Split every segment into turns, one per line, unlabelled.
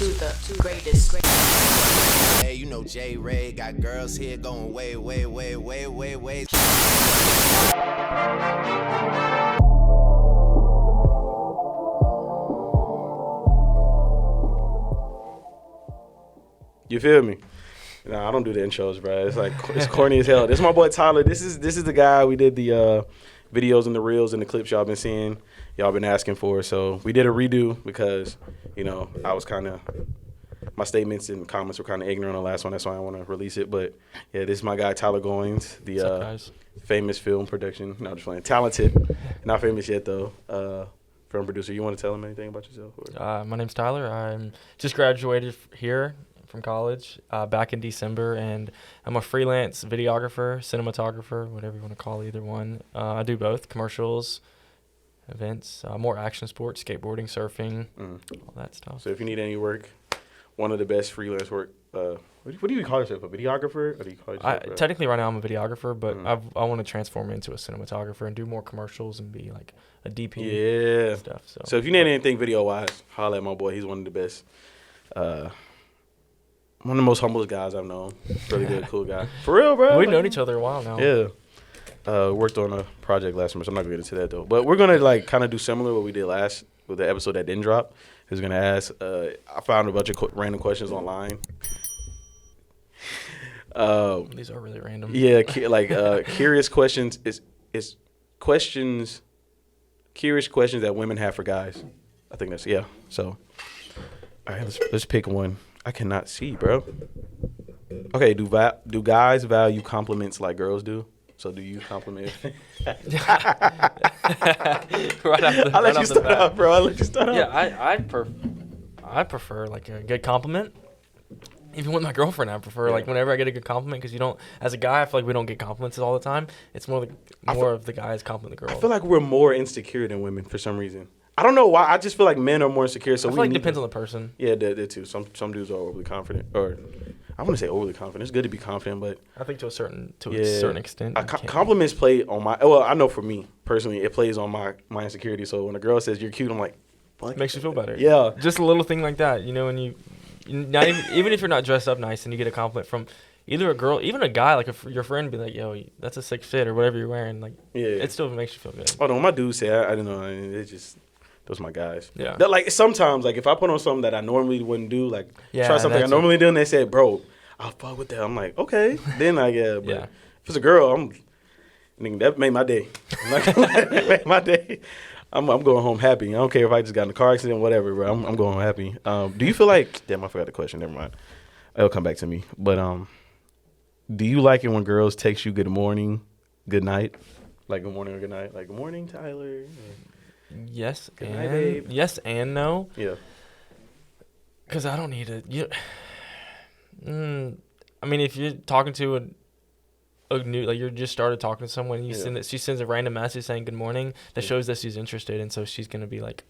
to the greatest.
Hey, you know JayRay got girls here going way.
You feel me? Nah, I don't do the intros, bro. It's like it's corny as hell. This is my boy Tyler. This is the guy we did the videos and the reels and the clips y'all been seeing. Y'all been asking for. So we did a redo because, you know, I was kind of, my statements and comments were kind of ignorant on the last one. That's why I want to release it. But yeah, this is my guy Tyler Goins, the
What's up, guys?
famous film production. No, just playing. Talented, not famous yet though. Film producer. You want to tell him anything about yourself? Or?
My name's Tyler. I'm just graduated here from college back in December, and I'm a freelance videographer, cinematographer, whatever you want to call either one. I do both, commercials, events, more action sports, skateboarding, surfing, all that stuff.
So if you need any work, one of the best freelance work, what do you call yourself, a videographer? Or do you call yourself
technically right now I'm a videographer, but I want to transform into a cinematographer and do more commercials and be like a DP and stuff. So
if you need anything video-wise, holla at my boy. He's one of the best. One of the most humblest guys I've known. Really good, cool guy. For real, bro.
We've known each other a while now.
Yeah. Worked on a project last summer, so I'm not going to get into that, though. But we're going to, like, kind of do similar what we did last with the episode that didn't drop. Who's going to ask. I found a bunch of random questions online.
These are really random.
Yeah, curious questions. It's questions, curious questions that women have for guys. I think that's, yeah. So, all right, let's pick one. I cannot see, bro. Okay, do guys value compliments like girls do? So do you compliment?
I'll
let you start off, bro. I'll let you start off.
Yeah, I prefer like a good compliment. Even with my girlfriend, I prefer like whenever I get a good compliment, because you don't, as a guy, I feel like we don't get compliments all the time. It's more of the guys compliment the girl.
I feel like we're more insecure than women for some reason. I don't know why. I just feel like men are more insecure. So
I feel like it depends on the person.
Yeah, they too. Some dudes are overly confident, or I want to say overly confident. It's good to be confident, but
I think to a certain extent.
Compliments play on my. Well, I know for me personally, it plays on my insecurity. So when a girl says you're cute, I'm like,
it makes you feel better.
Yeah,
just a little thing like that, you know, when you not even if you're not dressed up nice and you get a compliment from either a girl, even a guy, like your friend, be like, yo, that's a sick fit or whatever you're wearing, like it still makes you feel good.
Oh no, my dude say I didn't know. It just. Those my guys.
Yeah.
That, like, sometimes, like, if I put on something that I normally wouldn't do, like, try something I normally do, and they say, bro, I'll fuck with that. I'm like, okay. Then I get, but if it's a girl, that made my day. I'm not gonna lie, that made my day. I'm going home happy. I don't care if I just got in a car accident, whatever, bro. I'm going home happy. Do you feel like, damn, I forgot the question. Never mind. It'll come back to me. But do you like it when girls text you good morning, good night? Like, good morning or good night? Like, good morning, Tyler.
Yes,
good night, babe.
Yes and no.
Yeah.
Because I don't need it. I mean, if you're talking to a new, like you just started talking to someone, she sends a random message saying good morning, that shows that she's interested, and so she's gonna be like,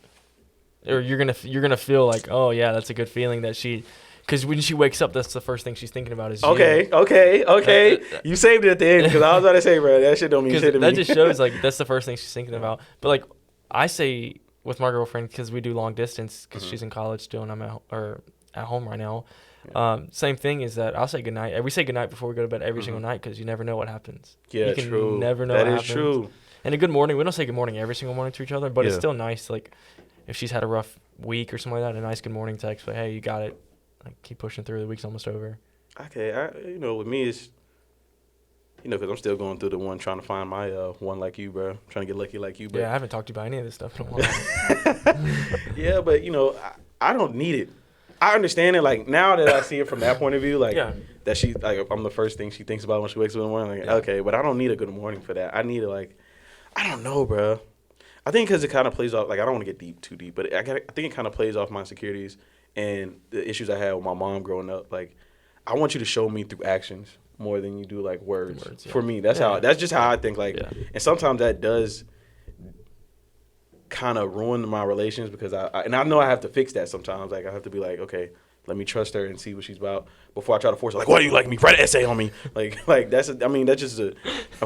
or you're gonna feel like, oh yeah, that's a good feeling that she. Because when she wakes up, that's the first thing she's thinking about is you.
Okay. You saved it at the end, because I was about to say, bro, that shit don't mean shit to me.
That just shows, like, that's the first thing she's thinking about. But, like, I say with my girlfriend, because we do long distance, because she's in college still and I'm at home right now. Same thing is that I'll say goodnight. We say goodnight before we go to bed every single night, because you never know what happens.
Yeah,
you can
true.
Never know
that
what
is
happens.
True.
And a good morning, we don't say good morning every single morning to each other, but it's still nice, like, if she's had a rough week or something like that, a nice good morning text, but hey, you got it. Like, keep pushing through. The week's almost over.
Okay, with me, it's, because I'm still going through the one trying to find my one like you, bro. Trying to get lucky like you, bro.
Yeah, I haven't talked to you about any of this stuff in a while.
Yeah, but, I don't need it. I understand it. Like, now that I see it from that point of view, like, that she, like, I'm the first thing she thinks about when she wakes up in the morning. Like, okay, but I don't need a good morning for that. I need it, like, I don't know, bro. I think because it kind of plays off, like, I don't want to get too deep, but I think it kind of plays off my insecurities and the issues I had with my mom growing up. Like, I want you to show me through actions more than you do, like, words. For me, that's just how I think. Like, and sometimes that does kind of ruin my relations, because I know I have to fix that sometimes. Like, I have to be like, okay, let me trust her and see what she's about before I try to force her. Like, why do you like me? Write an essay on me. Like that's just a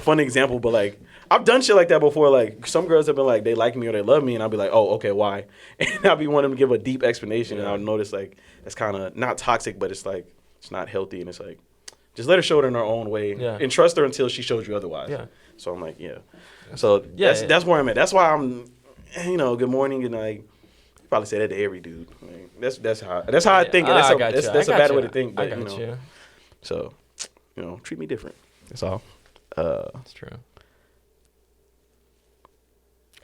funny example. But like, I've done shit like that before. Like, some girls have been like, they like me or they love me, and I'll be like, oh, okay, why? And I'll be wanting them to give a deep explanation, and I'll notice like that's kind of not toxic, but it's like it's not healthy, and it's like just let her show it in her own way, and trust her until she shows you otherwise. Yeah. So I'm like, So that's where I'm at. That's why I'm, good morning, good night. Probably say that to every dude. Like, that's how I think. That's a bad way to think. But, you. So, treat me different. That's all.
That's true.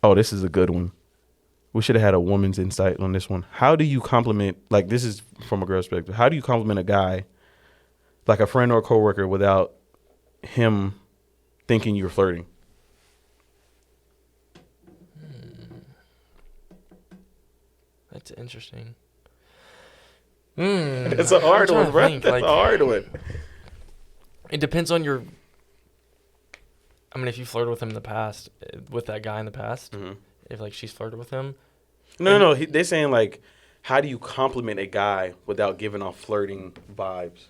Oh, this is a good one. We should have had a woman's insight on this one. How do you compliment? Like, this is from a girl's perspective. How do you compliment a guy, like a friend or a coworker, without him thinking you're flirting?
That's interesting.
That's a hard one, bro. That's a hard one.
It depends on your. I mean, if you flirted with him in the past, with that guy in the past, if like she's flirted with him.
No. They're saying like, how do you compliment a guy without giving off flirting vibes?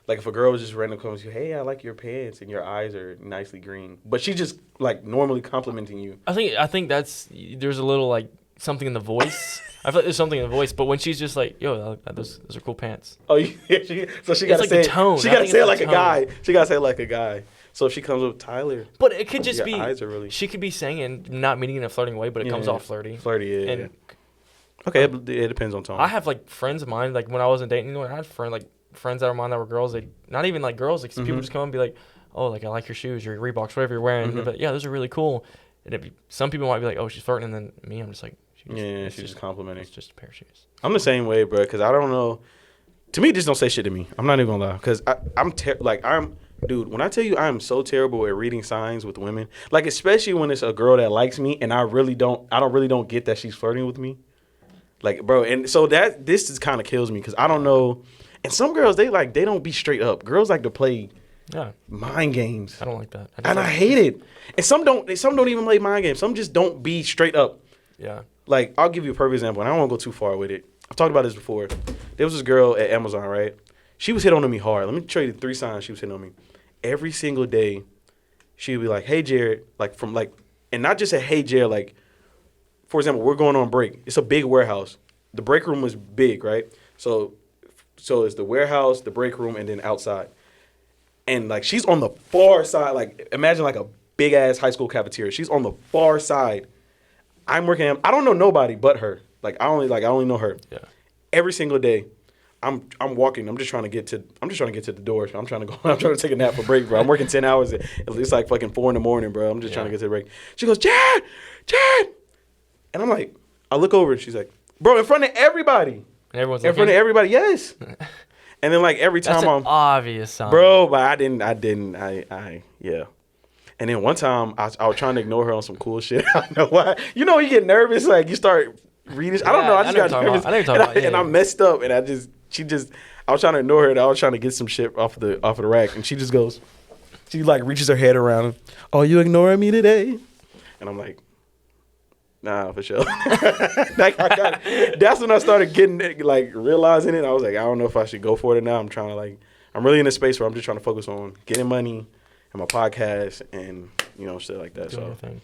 Like if a girl was just randomly comes to you, hey, I like your pants and your eyes are nicely green, but she just like normally complimenting you.
I think there's a little like something in the voice. I feel like there's something in the voice, but when she's just like, yo, those are cool pants.
Oh, yeah. So she got to say, tone. She got to say it like a guy. She got to say it like a guy. So if she comes up, Tyler.
But it could just be,
eyes are really...
she could be saying it, not meaning in a flirting way, but it comes off flirty.
Flirty, yeah. Okay, it depends on tone.
I have like friends of mine, like when I wasn't dating anyone, I had friends that were mine that were girls. They not even like girls, like people just come and be like, oh, like I like your shoes, your Reeboks, whatever you're wearing. But yeah, those are really cool. And some people might be like, oh, she's flirting, and then me, I'm just like,
she's just complimenting.
It's just a pair of shoes.
I'm the same way, bro, because I don't know. To me, just don't say shit to me. I'm not even gonna lie, because dude, when I tell you I am so terrible at reading signs with women, like especially when it's a girl that likes me and I don't really get that she's flirting with me. Like, bro, and so this just kind of kills me because I don't know. And some girls, they don't be straight up. Girls like to play mind games.
I don't like that.
I hate it. And some don't even play mind games. Some just don't be straight up.
Yeah.
Like, I'll give you a perfect example, and I don't want to go too far with it. I've talked about this before. There was this girl at Amazon, right? She was hitting on me hard. Let me show you the 3 signs she was hitting on me. Every single day, she would be like, hey, Jared, and not just a hey, Jared, like, for example, we're going on break. It's a big warehouse. The break room was big, right? So it's the warehouse, the break room, and then outside. And, like, she's on the far side. Like, imagine, like, a big-ass high school cafeteria. She's on the far side. I'm working. I don't know nobody but her. I only know her.
Yeah.
Every single day, I'm walking. I'm just trying to get to the door. I'm trying to take a nap for break, bro. I'm working 10 hours. It's like fucking 4 a.m, bro. I'm just trying to get to the break. She goes, Jared. And I'm like, I look over and she's like, bro, in front of everybody.
And everyone's
in front of everybody, yes. And then like every time
That's an obvious sign.
Bro, but I didn't. Yeah. And then one time I was trying to ignore her on some cool shit. I don't know why. You know, you get nervous, like you start reading. I don't know. I just got nervous. And I messed up, and I was trying to ignore her, and I was trying to get some shit off the rack, and she just goes, she like reaches her head around and, oh, you ignoring me today? And I'm like, nah, for sure. That's when I started getting like realizing it. I was like, I don't know if I should go for it now. I'm really in a space where I'm just trying to focus on getting money and my podcast and shit like that.
Doing your thing.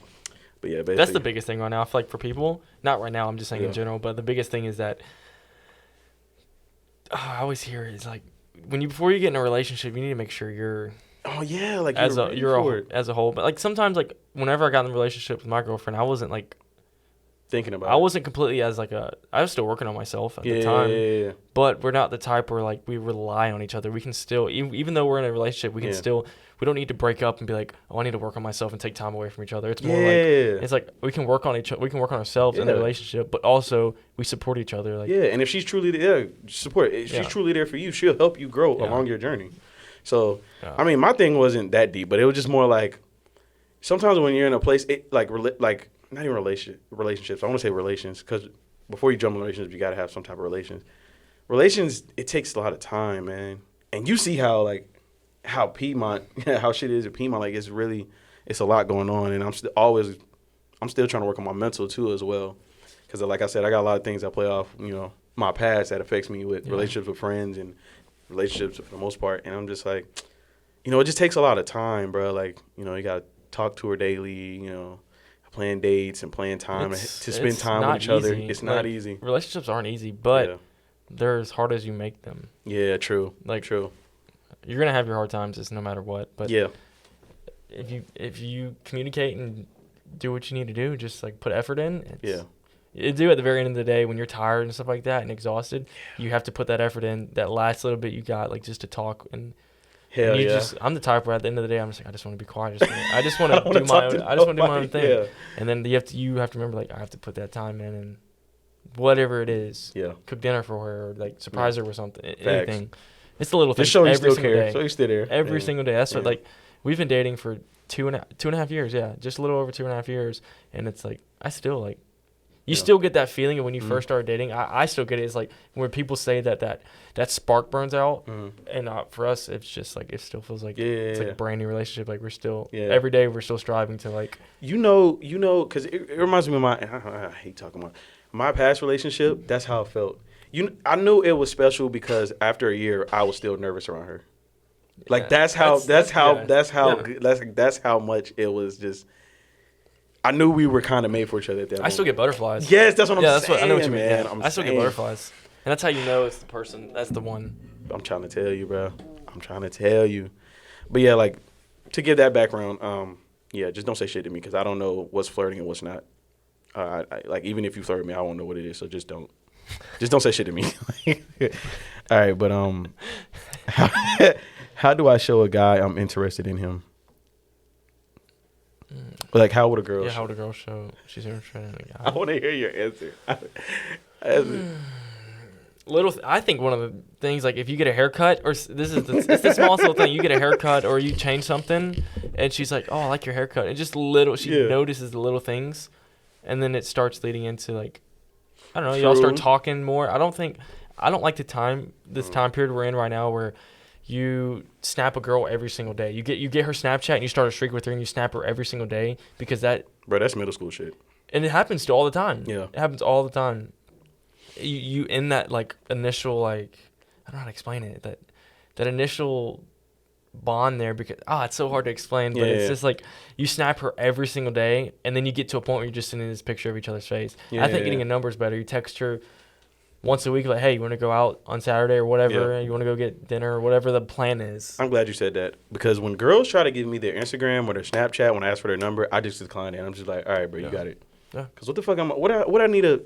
But yeah, basically,
that's the biggest thing right now. I feel like for people, not right now, I'm just saying in general, but the biggest thing is that I always hear is like before you get in a relationship, you need to make sure you're
like
as a whole. But like sometimes like whenever I got in a relationship with my girlfriend, I wasn't like
thinking about
I wasn't completely I was still working on myself at the time.
Yeah.
But we're not the type where like we rely on each other. We can still even though we're in a relationship, we can still. We don't need to break up and be like, oh, I need to work on myself and take time away from each other. It's more like it's like we can work on we can work on ourselves in the relationship, but also we support each other. Like
and if she's truly there, support. If she's truly there for you, she'll help you grow along your journey. So I mean, my thing wasn't that deep, but it was just more like sometimes when you're in a place, not even relationships. I want to say relations because before you jump in relationships, you got to have some type of relations. Relations, it takes a lot of time, man, and you see how Piedmont, how shit is at Piedmont, like it's a lot going on, and I'm still trying to work on my mental too as well, because like I said, I got a lot of things I play off, my past that affects me with relationships with friends and relationships for the most part. And I'm just like, you know, it just takes a lot of time, bro. Like, you know, you got to talk to her daily, you know, plan dates and plan time to spend time with each other. It's not easy.
Relationships aren't easy, but they're as hard as you make them.
Yeah, true. Like, true.
You're going to have your hard times just no matter what. But
yeah.
If you communicate and do what you need to do, just like put effort in. You do at the very end of the day when you're tired and stuff like that and exhausted, you have to put that effort in, that last little bit you got, like just to talk and I'm the type where at the end of the day I'm just like, I just want to be quiet. I just want to do my own thing. Yeah. And then you have to remember, like, I have to put that time in and whatever it is. Yeah. Cook dinner for her or like surprise her with something. Facts. Anything. It's the little thing.
Just show you still care. So you still there.
Every single day. That's what, like, we've been dating for two and a half years. Yeah. Just a little over 2.5 years. And it's like, I still like, you still get that feeling of when you first started dating. I still get it. It's like when people say that spark burns out, and for us, it's just like it still feels like it's like a brand new relationship. Like we're still every day we're still striving to like. You know,
because it reminds me of I hate talking about my past relationship. That's how it felt. I knew it was special because after a year, I was still nervous around her. Like that's how much it was just. I knew we were kind of made for each other at that moment.
I still get butterflies.
Yes, that's what I'm saying.
I know what you mean. Man. I still get butterflies. And that's how you know it's the person. That's the one.
I'm trying to tell you, bro. I'm trying to tell you. But yeah, like, to give that background, just don't say shit to me because I don't know what's flirting and what's not. Like, even if you flirt with me, I won't know what it is, so just don't. Just don't say shit to me. All right, but how do I show a guy I'm interested in him? Like, how would a girl?
Yeah, how would a girl show she's interested in a guy?
I want to hear your answer.
I think one of the things, like, if you get a haircut, or it's the smallest little thing. You get a haircut, or you change something, and she's like, "Oh, I like your haircut." And just she notices the little things, and then it starts leading into like, I don't know. Y'all start talking more. I don't like this time period we're in right now where you snap a girl every single day. You get her Snapchat and you start a streak with her and you snap her every single day because
that's middle school shit.
And it happens all the time. Yeah. It happens all the time. You in that like initial, like, I don't know how to explain it, that initial bond there, because it's so hard to explain, but it's just like you snap her every single day and then you get to a point where you're just sending this picture of each other's face. I think getting a number is better. You text her once a week, like, hey, you want to go out on Saturday or whatever? You want to go get dinner or whatever the plan is.
I'm glad you said that because when girls try to give me their Instagram or their Snapchat when I ask for their number, I just decline it. I'm just like, all right, bro, you got it. Yeah. Because what the fuck what I need to?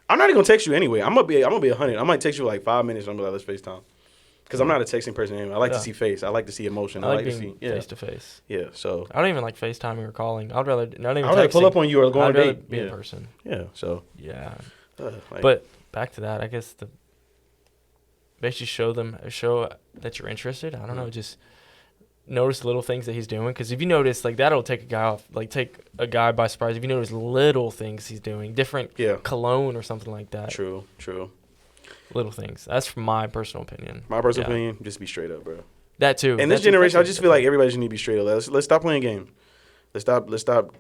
I'm not even gonna text you anyway. I'm gonna be 100. I might text you like 5 minutes and I'm like, let's FaceTime. Because I'm not a texting person anyway. I like to see face. I like to see emotion.
I like to see face to face.
Yeah. So
I don't even like FaceTiming or calling. I'd rather not even.
I'd rather pull up on you or go on a date.
Be in person.
Yeah. So
yeah. But back to that, I guess basically show that you're interested. I don't know, just notice little things that he's doing. Because if you notice, like, that'll take a guy by surprise. If you notice little things he's doing, different cologne or something like that.
True.
Little things. That's from my personal opinion.
My personal opinion, just be straight up, bro.
That too.
In this generation, I just feel like everybody just need to be straight up. Let's stop playing games. Let's stop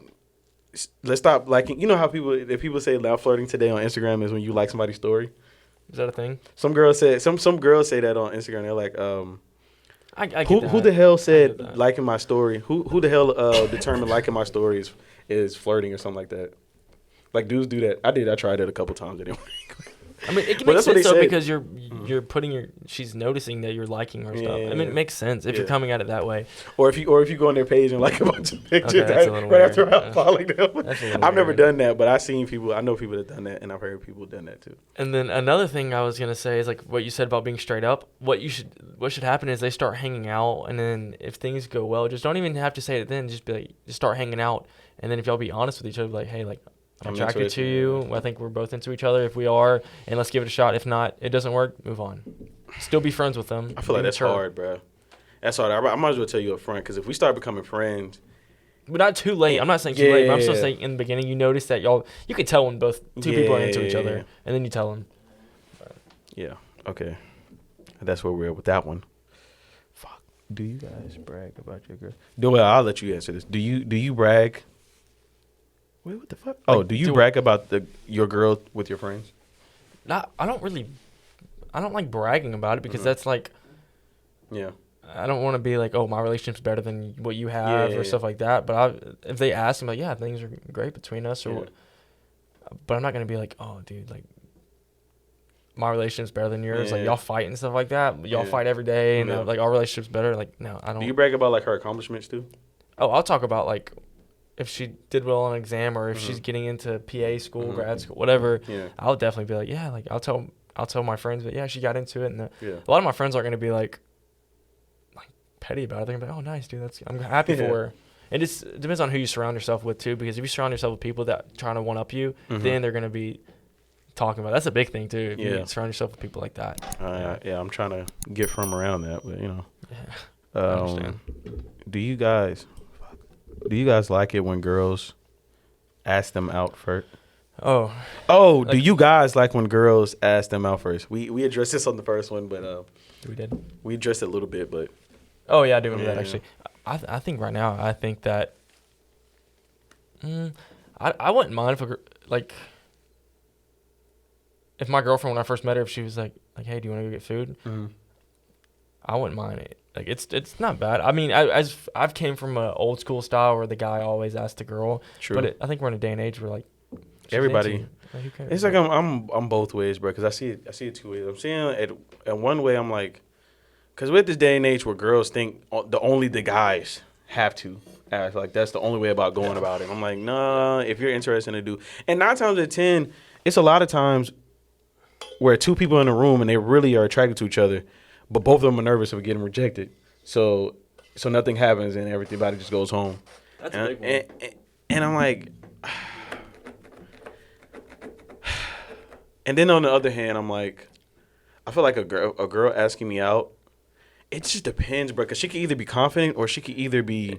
liking. You know how people say loud flirting today on Instagram is when you like somebody's story.
Is that a thing?
Some girls say that on Instagram. They're like, who the hell said liking my story? Who the hell determined liking my story is flirting or something like that? Like, dudes do that. I tried it a couple times anyway.
I mean, it can make sense though because you're putting she's noticing that you're liking her stuff. I mean, it makes sense if you're coming at it that way.
Or if you go on their page and like a bunch of pictures right after following them. I've never done that, but I know people that done that, and I've heard people done that too.
And then another thing I was gonna say is like what you said about being straight up. What should happen is they start hanging out, and then if things go well, just don't even have to say it then. Just be like, just start hanging out, and then if y'all be honest with each other, like, hey, like, I'm attracted to you. I think we're both into each other. If we are, and let's give it a shot. If not, it doesn't work, move on. Still be friends with them.
I feel like that's hard, bro. That's hard. I might as well tell you up front, because if we start becoming friends.
But not too late. I'm not saying too late, but I'm still saying in the beginning, you notice that you can tell when two people are into each other, and then you tell them.
Yeah, okay. That's where we're at with that one. Fuck. Do you guys brag about your girl? I'll let you answer this. Do you brag? Wait, what the fuck? Oh, do you brag about your girl with your friends?
I don't like bragging about it because that's like,
yeah.
I don't want to be like, oh, my relationship's better than what you have or stuff like that. But if they ask, I'm like, yeah, things are great between us. But I'm not going to be like, oh, dude, like, my relationship's better than yours. Like, y'all fight and stuff like that. Y'all fight every day, and like, our relationship's better. Like, no, I don't.
Do you brag about, like, her accomplishments, too?
Oh, I'll talk about, like, if she did well on an exam or if she's getting into PA school, grad school, whatever. Yeah. I'll definitely be like, yeah, like, I'll tell my friends, but, yeah, she got into it. And a lot of my friends aren't going to be, like, petty about it. They're gonna be like, oh, nice, dude. I'm happy for her. It just depends on who you surround yourself with too, because if you surround yourself with people that trying to one up you, then they're gonna be talking about. That's a big thing too. If you surround yourself with people like that.
I'm trying to get from around that, but
I understand.
Do you guys like it when girls ask them out first?
Like,
do you guys like when girls ask them out first? We addressed this on the first one, but
we did.
We addressed it a little bit, but.
Oh, yeah, I do remember that, actually. I think right now, I think that I wouldn't mind if my girlfriend, when I first met her, if she was like, hey, do you want to go get food? I wouldn't mind it. Like, it's not bad. I mean, I've came from an old school style where the guy always asked the girl. True. But I think we're in a day and age where, like,
everybody. Like, it's like I'm both ways, bro, because I see it two ways. I'm seeing it at one way, I'm like, because with this day and age where girls think only the guys have to ask, like, that's the only way about going about it. I'm like, nah, if you're interested in a dude. And 9 times out of 10, it's a lot of times where two people in a room and they really are attracted to each other, but both of them are nervous of getting rejected. So nothing happens and everybody just goes home.
That's a big one.
And I'm like, and then on the other hand, I'm like, I feel like a girl asking me out, it just depends, bro, because she could either be confident or she could either be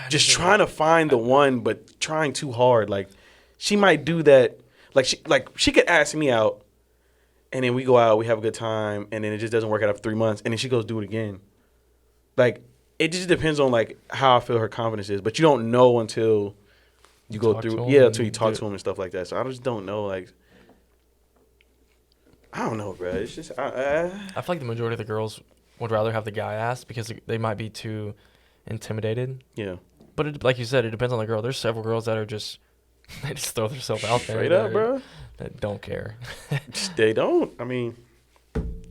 just trying to find the one, but trying too hard. Like, she might do that. Like she could ask me out, and then we go out, we have a good time, and then it just doesn't work out after 3 months, and then she goes do it again. Like, it just depends on, like, how I feel her confidence is. But you don't know until you go through, until you talk to him and stuff like that. So I just don't know, like, I don't know, bro. It's just I
feel like the majority of the girls would rather have the guy ask because they might be too intimidated.
Yeah.
But like you said, it depends on the girl. There's several girls that are just they just throw themselves out there.
Straight up, bro.
That don't care.
They don't. I mean,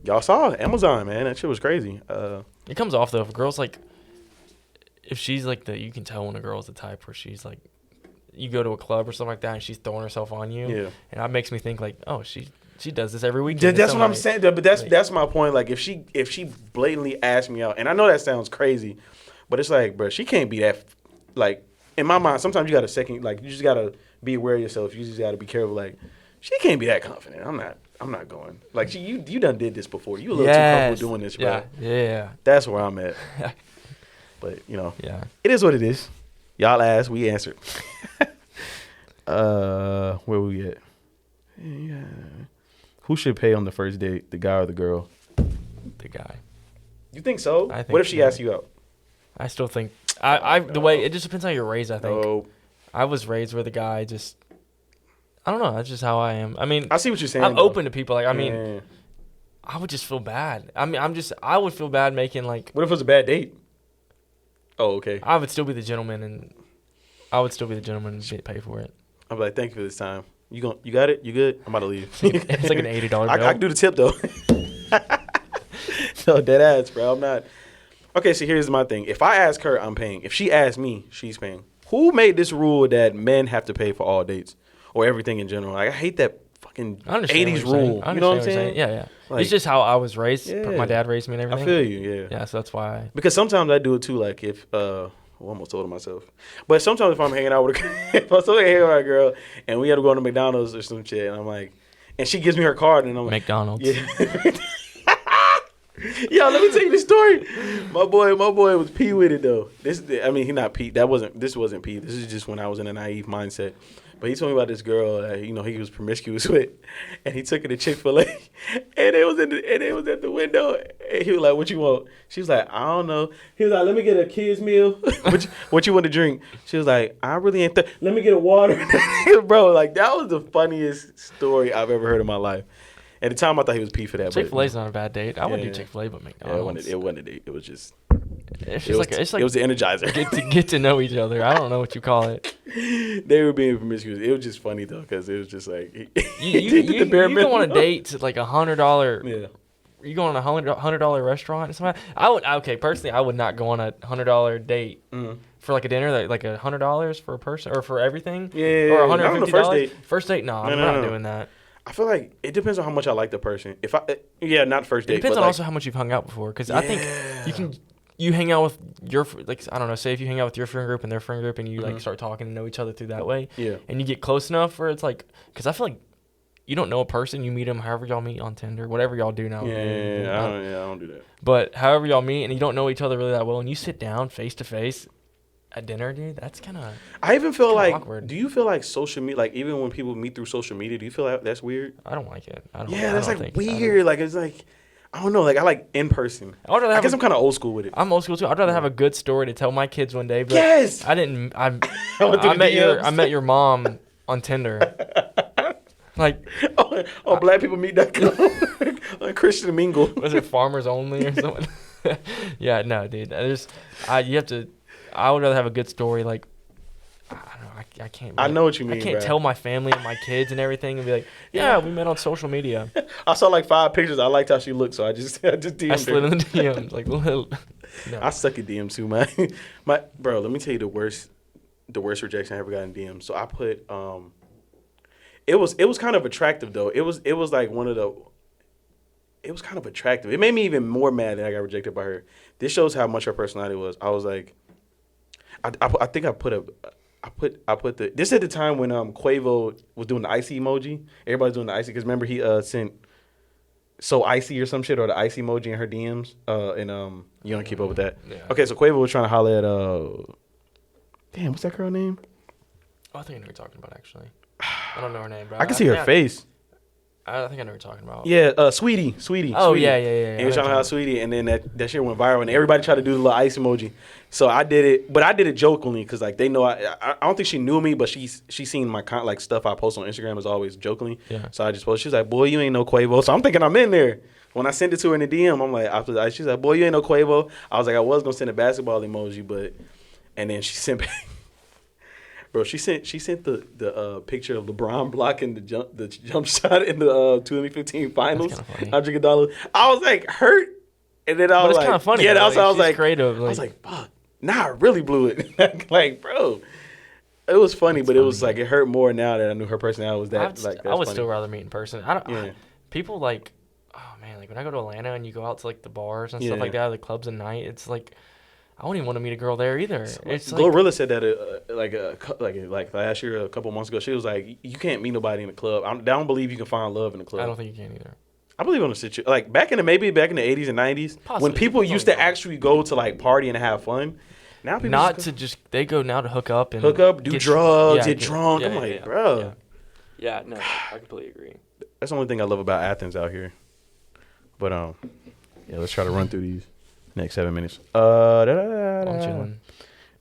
y'all saw Amazon, man. That shit was crazy.
It comes off though. If a girl's like, if she's like you can tell when a girl's the type where she's like, you go to a club or something like that and she's throwing herself on you. Yeah. And that makes me think like, oh, she does this every weekend.
That's what I'm saying. But that's my point. Like, if she blatantly asked me out, and I know that sounds crazy, but it's like, bro, she can't be that. Like, in my mind, sometimes you got to second. Like, you just gotta be aware of yourself. You just gotta be careful. Like, she can't be that confident. I'm not going. Like, you done did this before. You a little too comfortable doing this, bro.
Yeah.
That's where I'm at. But it is what it is. Y'all asked, we answered. Where we at? Yeah. Who should pay on the first date, the guy or the girl?
The guy.
You think so? What if she asks you out?
I still think the way it just depends how you're raised. I think. No. I was raised where the guy just. I don't know. That's just how I am. I mean,
I see what you're saying.
I'm open to people. Like, I mean, I would just feel bad. I mean, I would feel bad making like.
What if it was a bad date? Oh, okay.
I would still be the gentleman, and get paid for it.
I'm like, thank you for this time. You got it? You good? I'm about to leave.
It's like an $80 bill.
I can do the tip, though. So, dead ass, bro. I'm not. Okay, so here's my thing. If I ask her, I'm paying. If she asks me, she's paying. Who made this rule that men have to pay for all dates or everything in general? Like, I hate that fucking 80s rule. You know what I'm saying?
Yeah. Like, it's just how I was raised. Yeah. My dad raised me and everything.
I feel you, yeah.
Yeah, so that's why.
Because sometimes I do it, too. Like, if... I almost told myself. But sometimes if I'm hanging out with a girl and we had to go to McDonald's or some shit, and I'm like, and she gives me her card, and I'm like,
McDonald's.
Yeah. Yo, let me tell you the story. My boy was P with it though. This wasn't P. This is just when I was in a naive mindset. But he told me about this girl that he was promiscuous with, and he took her to Chick-fil-A, and it was at the window. And he was like, "What you want?" She was like, "I don't know." He was like, "Let me get a kid's meal. what you want to drink?" She was like, "I really ain't. Let me get a water." Bro, like that was the funniest story I've ever heard in my life. At the time, I thought he was P for that.
Chick-fil-A's not a bad date. I wouldn't do Chick-fil-A, but McDonald's.
Yeah, it wasn't a date. It was just.
It's like
it was the Energizer.
Get to know each other. I don't know what you call it.
They were being promiscuous. It was just funny though, because it was just like
you go on a date to like $100.
Yeah.
You go on a $100 restaurant or something. Personally, I would not go on a $100 date for like a dinner, like $100 for a person or for everything.
Yeah.
Or $150.
First date.
First date, no, I'm not doing that.
I feel like it depends on how much I like the person. Not first date.
It depends on also how much you've hung out before, because I think you hang out with your, like, I don't know, say if you hang out with your friend group and their friend group and you like start talking and know each other through that way.
Yeah.
And you get close enough where it's like, because I feel like you don't know a person, you meet them however y'all meet on Tinder, whatever y'all do now.
I don't do that.
But however y'all meet and you don't know each other really that well and you sit down face to face at dinner, dude, that's kind of.
I even feel like
awkward.
Do you feel like social media, like even when people meet through social media, do you feel like that's weird?
I don't like it.
That's like weird. Like it's like, I don't know. Like I like in person. I guess I'm kind of old school with it.
I'm old school too. I'd rather have a good story to tell my kids one day. But
yes.
I met your mom on Tinder. Like
on blackpeoplemeet.com on Christian Mingle.
Was it Farmers Only or something? Yeah, no, dude. I would rather have a good story. Like I don't know. I can't.
I know what you mean.
I can't tell my family and my kids and everything and be like, yeah, we met on social media.
I saw like 5 pictures. I liked how she looked, so I just DM'd
I slid in the DMs like. No.
I suck at DMs too, man. Bro, let me tell you the worst rejection I ever got in DMs. So I put it was kind of attractive though. It was like it was kind of attractive. It made me even more mad that I got rejected by her. This shows how much her personality was. I was like, I think I put the. This at the time when Quavo was doing the icy emoji. Everybody's doing the icy because remember he sent so icy or some shit or the icy emoji in her DMs. And you don't keep up with that. Yeah. Okay, so Quavo was trying to holler at damn, what's that girl name?
Oh, I think I know what you're talking about actually. I don't know her name, bro.
I can see her face.
I think I know what you're talking about.
Yeah, Sweetie.
Oh,
Sweetie.
yeah.
And he was trying to holler Sweetie, and then that shit went viral, and everybody tried to do the little ice emoji. So I did it, but I did it jokingly because like they know I don't think she knew me, but she seen my like stuff I post on Instagram is always jokingly.
Yeah.
So I just posted. She's like, "Boy, you ain't no Quavo." So I'm thinking I'm in there. When I sent it to her in the DM, I'm like, after that, she's like, "Boy, you ain't no Quavo." I was like, I was gonna send a basketball emoji, but and then she sent back. Bro, she sent the picture of LeBron blocking the jump shot in the 2015 finals. I drink $1. I was like hurt, and then I was like,
it's kind of funny.
Yeah, I was like
creative.
I was like, fuck. Nah, I really blew it. Like, bro, it was funny, but it was like it hurt more now that I knew her personality was that.
I would still rather meet in person. People like, oh man, like when I go to Atlanta and you go out to like the bars and stuff like that, the clubs at night, it's like. I wouldn't even want to meet a girl there either. It's
Glorilla said that like last year, a couple months ago. She was like, "You can't meet nobody in the club. I don't believe you can find love in the club."
I don't think you can either.
I believe on the situation. Like back in the 80s and 90s, when people used to actually go to like party and have fun. Now people
they go now to hook up,
do drugs, get drunk. I'm like, bro.
Yeah, no, I completely agree.
That's the only thing I love about Athens out here. But let's try to run through these. Next 7 minutes. I'm chilling.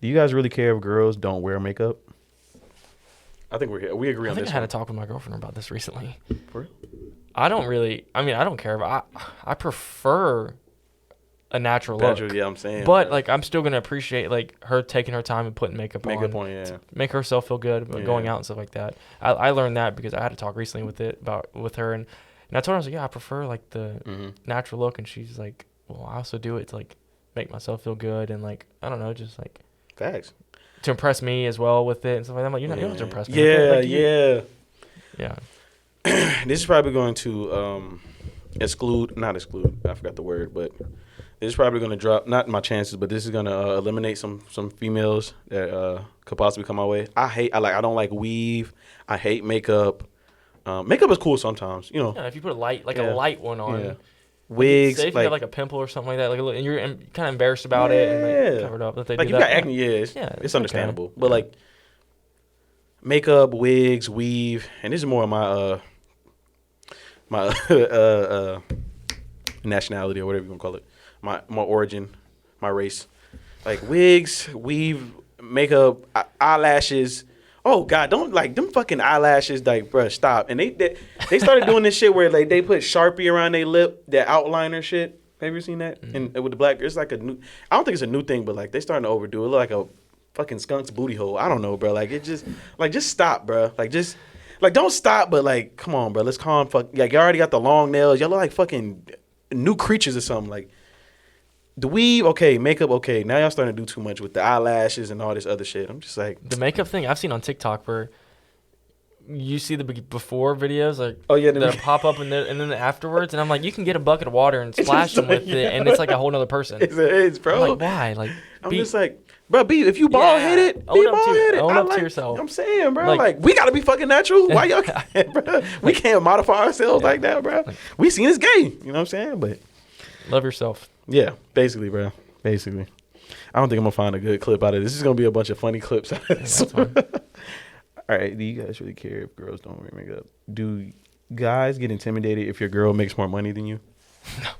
Do you guys really care if girls don't wear makeup? I think we agree on this.
I had a talk with my girlfriend about this recently.
For real?
I don't care. But I prefer a natural look.
Yeah, I'm saying.
But like, I'm still gonna appreciate like her taking her time and putting makeup on.
Yeah.
Make herself feel good about going out and stuff like that. I learned that because I had a talk recently with her and I told her, I was like, yeah, I prefer like the natural look, and she's like, well, I also do it to like make myself feel good and like I don't know, just like
facts
to impress me as well with it and stuff like that. I'm like, you don't have to impress me.
Yeah. This is probably going to not exclude. I forgot the word, but this is probably going to drop not my chances, but this is going to eliminate some females that could possibly come my way. I don't like weave. I hate makeup. Makeup is cool sometimes, you know.
Yeah, if you put a light one on.
Yeah. Wigs,
say if you have like a pimple or something like that, and you're kind of embarrassed about it and like covered up. That they
like
do
if
that.
you got acne, it's understandable. Okay. But like makeup, wigs, weave, and this is more of my nationality or whatever you want to call it, my origin, my race. Like wigs, weave, makeup, eyelashes, Oh God, don't like them fucking eyelashes, like, bruh, stop. And they started doing this shit where like they put Sharpie around their lip, that outliner shit. Have you ever seen that? And with the black, it's like a new. I don't think it's a new thing, but like they starting to overdo it. It look like a fucking skunk's booty hole. I don't know, bro. Like it just stop, bro. Like don't stop, but like come on, bro. Let's calm. Fuck. Like you already got the long nails. Y'all look like fucking new creatures or something. Like the weave, okay, makeup, okay. Now y'all starting to do too much with the eyelashes and all this other shit. I'm just like
the makeup thing I've seen on TikTok where you see the before videos like that pop up and then the afterwards, and I'm like, you can get a bucket of water and splash them with it, and it's like a whole nother person.
It's bro.
I'm like, why? Like,
I'm just like, bro, if you bald headed, be bald headed.
Own up to yourself.
I'm saying, bro, like we gotta be fucking natural. Why y'all can't, bro? We can't modify ourselves like that, bro. We seen it's gay. You know what I'm saying? But
love yourself.
Yeah, basically, bro. Basically, I don't think I'm gonna find a good clip out of this. This is gonna be a bunch of funny clips out of this. All right, do you guys really care if girls don't wear makeup? Do guys get intimidated if your girl makes more money than you?
No.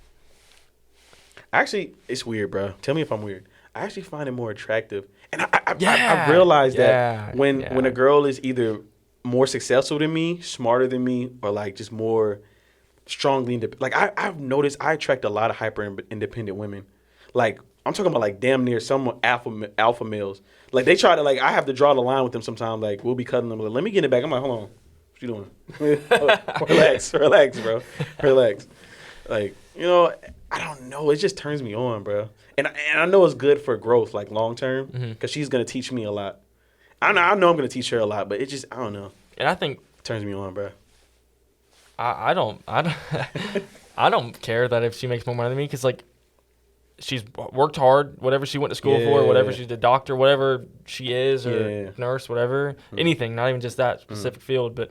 Actually, it's weird, bro. Tell me if I'm weird. I actually find it more attractive. And I realized that when a girl is either more successful than me, smarter than me, or like just more strongly like I've noticed I attract a lot of hyper independent women. Like I'm talking about like damn near some alpha males. Like they try to like I have to draw the line with them sometimes. Like we'll be cutting them. Like, let me get it back. I'm like, hold on, what you doing? relax, bro. Relax. Like you know, I don't know. It just turns me on, bro. And I know it's good for growth, like long term, because she's gonna teach me a lot. I know I'm gonna teach her a lot, but it just I don't know.
And I think
it turns me on, bro.
I don't I don't care that if she makes more money than me, because like she's worked hard, whatever she went to school for, whatever she's a doctor, whatever she is, or nurse, whatever, anything, not even just that specific field, but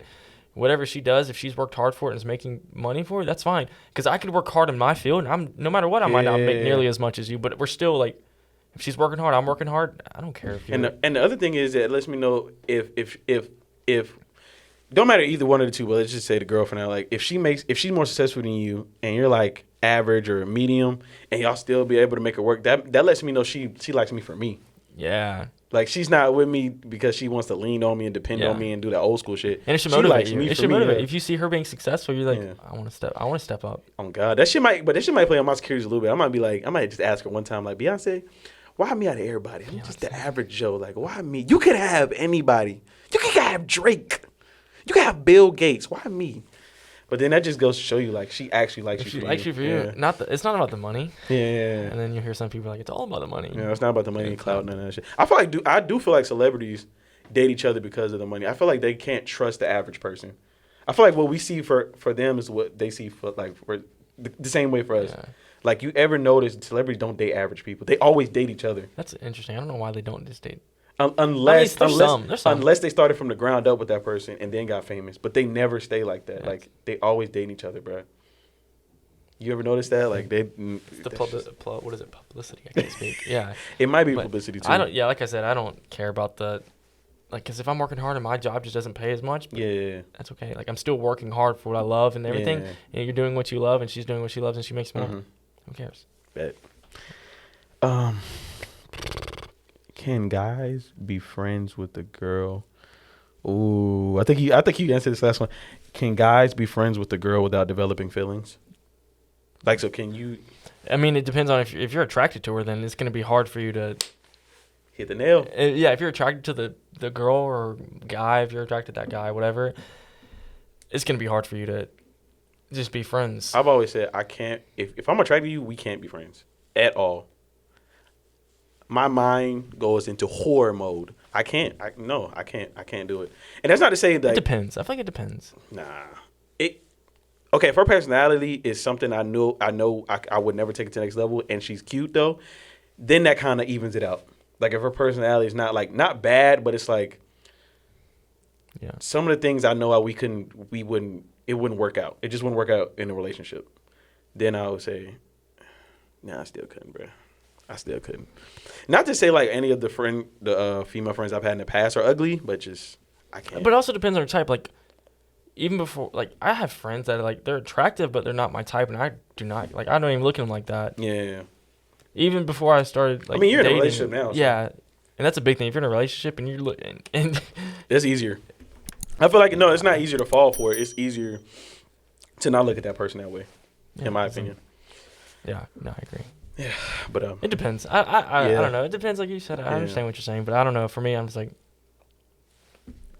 whatever she does, if she's worked hard for it and is making money for it, that's fine. Because I could work hard in my field, and I'm no matter what, I might not make nearly as much as you, but we're still like, if she's working hard, I'm working hard. I don't care if you're.
And the other thing is that it lets me know if don't matter either one of the two, but let's just say the girl for now. Like if she's more successful than you, and you're like average or medium, and y'all still be able to make it work, that lets me know she likes me for me.
Yeah.
Like she's not with me because she wants to lean on me and depend on me and do that old school shit.
And it should motivate you. It should motivate. If you see her being successful, you're like, I want to step up.
Oh God, that shit might play on my securities a little bit. I might just ask her one time, like, Beyonce, why me out of everybody? I'm just the average Joe. Like, why me? You could have anybody. You could have Drake. You could have Bill Gates. Why me? But then that just goes to show you, like, she actually likes you for you.
She likes you for you. It's not about the money.
Yeah.
And then you hear some people like, it's all about the money.
Yeah, it's not about the money and clout and none of that shit. I do feel like celebrities date each other because of the money. I feel like they can't trust the average person. I feel like what we see for them is what they see for the same way for us. Yeah. Like, you ever notice celebrities don't date average people? They always date each other.
That's interesting. I don't know why they don't just date.
Unless they started from the ground up with that person and then got famous, but they never stay like that. Yes. Like they always date each other, bro. You ever notice that? Like they,
what is it? Publicity. I can't speak. Yeah,
it might be publicity too.
Like I said, I don't care about because if I'm working hard and my job just doesn't pay as much, that's okay. Like I'm still working hard for what I love and everything. Yeah. And you're doing what you love, and she's doing what she loves, and she makes more. Mm-hmm. Who cares?
Bet. Can guys be friends with the girl? Ooh, I think you answered this last one. Can guys be friends with the girl without developing feelings? Like, so can you?
I mean, it depends on if you're attracted to her, then it's going to be hard for you to
hit the nail.
Yeah, if you're attracted to the girl or guy, if you're attracted to that guy, whatever, it's going to be hard for you to just be friends.
I've always said I can't. If I'm attracted to you, we can't be friends at all. My mind goes into horror mode. I can't do it. And that's not to say that
it depends. I feel like it depends.
Nah. Okay, if her personality is something I know I would never take it to the next level, and she's cute though, then that kind of evens it out. Like if her personality is not bad, but it's like some of the things I know it wouldn't work out. It just wouldn't work out in a relationship. Then I would say, nah, I still couldn't, bro. I still couldn't. Not to say like any of the female friends I've had in the past are ugly, but just I can't.
But it also depends on her type. Like even before, like I have friends that are like they're attractive, but they're not my type, and I do not like. I don't even look at them like that.
Yeah.
Even before I started, like,
I mean, you're
dating,
in a relationship now. So.
Yeah, And that's a big thing. If you're in a relationship and you're looking, and
it's easier. I feel like, no, it's not easier to fall for it. It's easier to not look at that person that way, in my opinion.
Yeah, no, I agree.
Yeah, but
it depends. I don't know. It depends, like you said. I understand what you're saying, but I don't know. For me, I'm just like,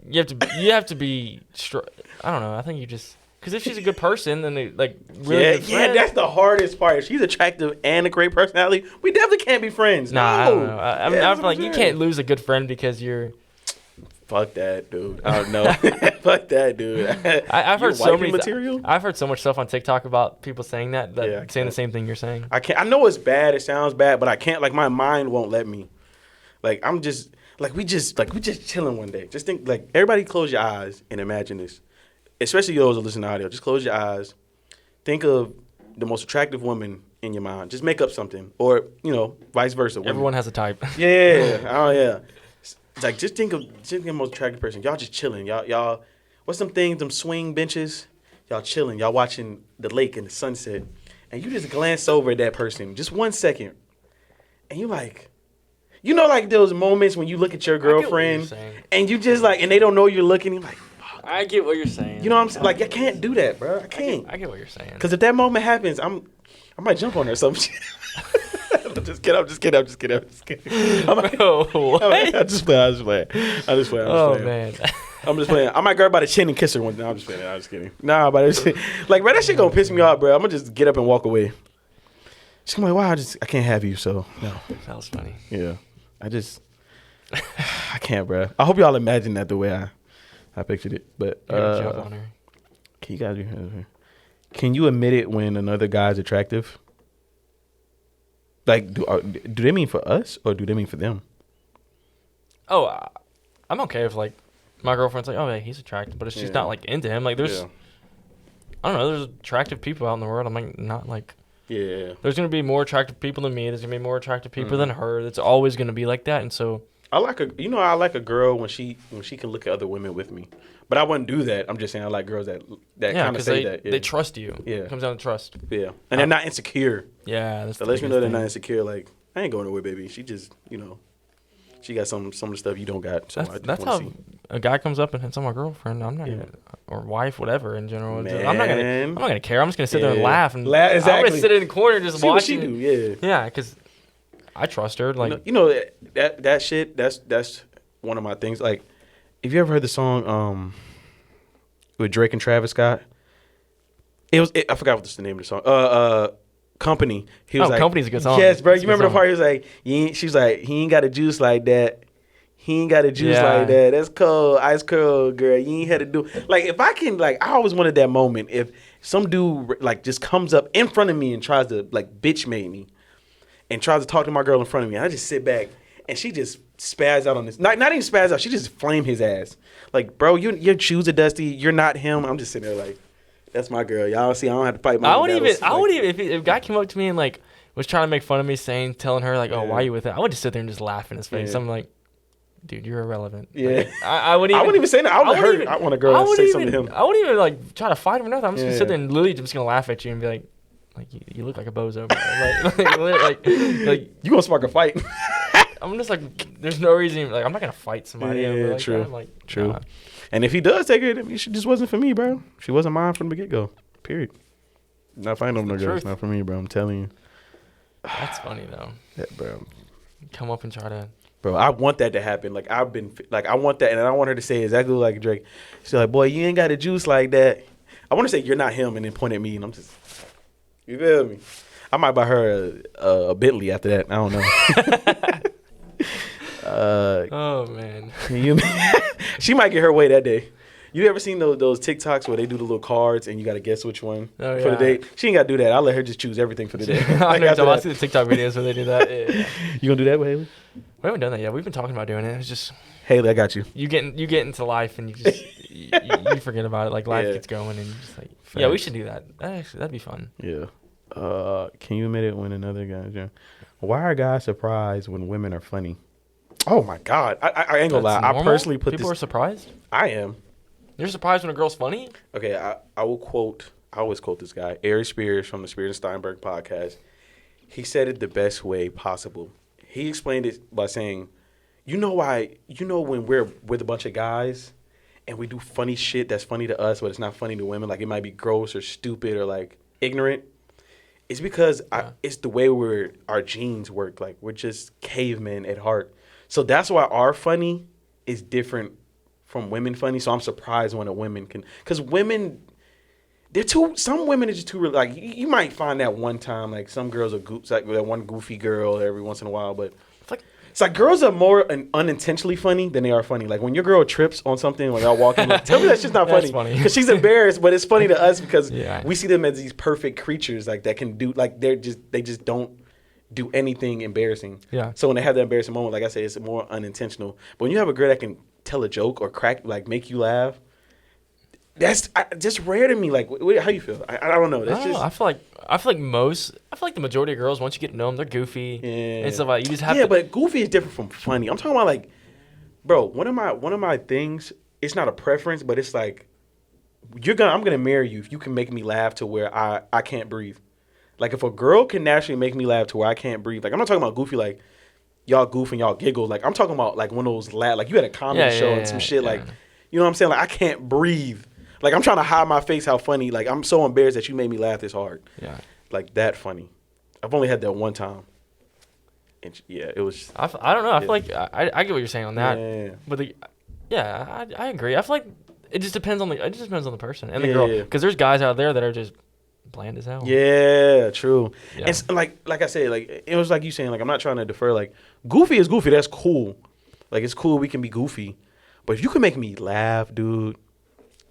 you have to be. I don't know. I think you just, because if she's a good person, then they like really.
Yeah, that's the hardest part. If she's attractive and a great personality, we definitely can't be friends.
Nah,
no.
I don't know. I feel like you can't lose a good friend because you're.
Fuck that, dude. I don't know. Fuck that, dude.
I've heard so many
material.
I've heard so much stuff on TikTok about people saying that saying the same thing you're saying.
I can't. I know it's bad. It sounds bad, but I can't. Like, my mind won't let me. Like, I'm just we just chilling one day. Just think, like, everybody close your eyes and imagine this. Especially those who listen to audio. Just close your eyes. Think of the most attractive woman in your mind. Just make up something, or vice versa. Women.
Everyone has a type.
Yeah. Oh yeah. It's like, just think of the most attractive person. Y'all just chilling. Y'all, what's some things, them swing benches? Y'all chilling. Y'all watching the lake and the sunset. And you just glance over at that person, just 1 second. And you like, like those moments when you look at your girlfriend and you just like, and they don't know you're looking. You're like, fuck.
I get what you're saying.
You know what I'm saying? Like, I can't do that, bro. I can't.
I get what you're saying.
Because if that moment happens, I might jump on her or some shit. I'm just kidding. I'm just kidding. I'm just playing. Oh,
man.
I'm just playing. I might grab her by the chin and kiss her one day. I'm just playing. I'm just kidding. Nah, but like, bro, that shit gonna piss me off, bro. I'm gonna just get up and walk away. She's gonna be like, wow, I can't have you, so no.
That was funny.
Yeah. I can't, bro. I hope y'all imagine that the way I pictured it. But
jump on her.
Can you guys be here? Can you admit it when another guy's attractive? Like, do they mean for us or do they mean for them?
Oh, I'm okay if, like, my girlfriend's like, oh, yeah, he's attractive, but if she's not, like, into him, like, there's, I don't know, there's attractive people out in the world. I'm, like, not, like, there's going to be more attractive people than me. There's going to be more attractive people than her. It's always going to be like that, and so.
I like a girl when she can look at other women with me. But I wouldn't do that. I'm just saying I like girls that kind of say that. Yeah,
they trust you. Yeah. It comes down to trust.
Yeah. And they're not insecure.
Yeah.
So let me know they're not insecure. Like, I ain't going nowhere, baby. She just, she got some of the stuff you don't got. So
that's how a guy comes up and hits on my girlfriend. I'm not gonna, or wife, whatever in general.
Man.
I'm not gonna care. I'm just gonna sit there and laugh and
exactly.
I'm gonna sit in the corner and just
see
watch
what she do. Yeah.
Yeah, because I trust her. Like
that shit. That's one of my things. Like, have you ever heard the song with Drake and Travis Scott? I forgot what's the name of the song. Company. He was like,
Company's a good song.
Yes, bro. You remember the part he was like, she's like, he ain't got a juice like that. He ain't got a juice like that. That's cold, ice cold, girl. You ain't had to do. Like, if I can, like, I always wanted that moment. If some dude, like, just comes up in front of me and tries to, like, bitch make me and tries to talk to my girl in front of me, I just sit back and she just spaz out on this. Not even spaz out. She just flame his ass. Like, bro, your shoes are dusty. You're not him. I'm just sitting there like, that's my girl. Y'all see, I don't have to fight my battles.
I would even, if a guy came up to me and, like, was trying to make fun of me, telling her, like, oh, why are you with it? I would just sit there and just laugh in his face. Yeah. I'm like, dude, you're irrelevant.
Yeah.
Like, I wouldn't even say
that. I want a girl to say something to him.
I wouldn't even, like, try to fight him or nothing. I'm just going to sit there and literally just going to laugh at you and be like, you look like a bozo, bro. like
you going to spark a fight.
I'm just like, there's no reason. Like, I'm not going to fight somebody.
Yeah, true.
That. Like,
true.
Nah.
And if he does take her, she just wasn't for me, bro. She wasn't mine from the get-go. Period. Not fighting over no girl. It's not for me, bro. I'm telling you.
That's funny, though.
Yeah, bro.
Come up and try to.
Bro, I want that to happen. Like, I want that, and I want her to say exactly like Drake. She's like, boy, you ain't got a juice like that. I want to say you're not him, and then point at me, and I'm just, you feel me? I might buy her a Bentley after that. I don't know.
Oh man,
she might get her way that day. You ever seen those TikToks where they do the little cards and you got to guess which one for the day? She ain't got to do that. I'll let her just choose everything for the day.
I see the TikTok videos where they do that. Yeah.
You gonna do that with Haley?
We haven't done that yet. We've been talking about doing it. It's just
Haley, I got you.
You get into life and you just you forget about it. Like life gets going and you just like yeah, we should do that. That'd be fun.
Yeah. Can you admit it when another guy's? Why are guys surprised when women are funny? Oh my God, I ain't gonna lie.
Normal?
I personally put
people are surprised.
I am.
You're surprised when a girl's funny?
Okay, I always quote this guy, Ari Spears from the Spears and Steinberg podcast. He said it the best way possible. He explained it by saying, you know why? You know when we're with a bunch of guys and we do funny shit that's funny to us, but it's not funny to women. Like it might be gross or stupid or like ignorant. It's because it's the way our genes work. Like we're just cavemen at heart. So that's why our funny is different from women funny. So I'm surprised when a women can, because women, some women are just too, like, you might find that one time, like some girls are like that one goofy girl every once in a while, but it's like girls are more unintentionally funny than they are funny. Like when your girl trips on something when y'all walking, like, tell me that's just not funny. Because she's embarrassed, but it's funny to us because we see them as these perfect creatures, like that can do, like they just don't do anything embarrassing. Yeah. So when they have that embarrassing moment, like I said, it's more unintentional. But when you have a girl that can tell a joke or crack, like make you laugh, that's just rare to me. Like, how you feel? I don't know.
I feel like the majority of girls, once you get to know them, they're goofy and stuff like that. You just have to.
Yeah, but goofy is different from funny. I'm talking about like, bro, one of my things. It's not a preference, but it's like, I'm gonna marry you if you can make me laugh to where I can't breathe. Like if a girl can naturally make me laugh to where I can't breathe. Like I'm not talking about goofy like y'all goof and y'all giggle. Like I'm talking about like one of those like you had a comedy show and some shit like, you know what I'm saying? Like I can't breathe. Like, I'm trying to hide my face how funny. Like, I'm so embarrassed that you made me laugh this hard. Yeah. Like, that funny. I've only had that one time. And, it was...
I don't know. I feel like... I get what you're saying on that. Yeah. But, I agree. I feel like it just depends on the person and the girl. Because there's guys out there that are just bland as hell.
Yeah, true. Yeah. And, like I said, like, it was like you saying, like, I'm not trying to defer. Like, goofy is goofy. That's cool. Like, it's cool we can be goofy. But if you can make me laugh, dude...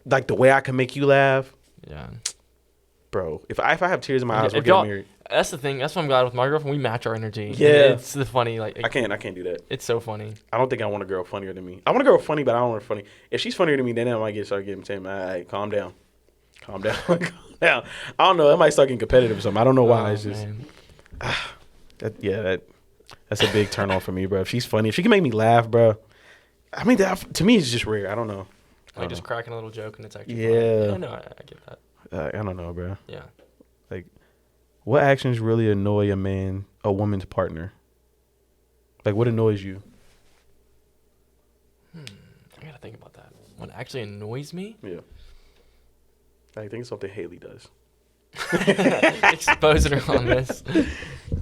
Like the way I can make you laugh, bro. If I have tears in my eyes, we're getting married.
That's the thing. That's what I'm glad with my girlfriend. We match our energy.
Yeah,
it's the funny. Like
I can't do that.
It's so funny.
I don't think I want a girl funnier than me. I want a girl funny, but I don't want her funny. If she's funnier than me, then I might start getting saying, "All right, calm down, calm down." I don't know. I might start getting competitive or something. I don't know why. It's just that's a big turn off for me, bro. If she's funny, if she can make me laugh, bro. I mean, that to me is just rare. I don't know.
Like just cracking a little joke and it's actually
funny.
Yeah, no, I get that.
I don't know, bro.
Yeah.
Like, what actions really annoy a woman's partner? Like, what annoys you?
I gotta think about that. What actually annoys me?
Yeah. I think it's something Haley does.
Exposing her on this.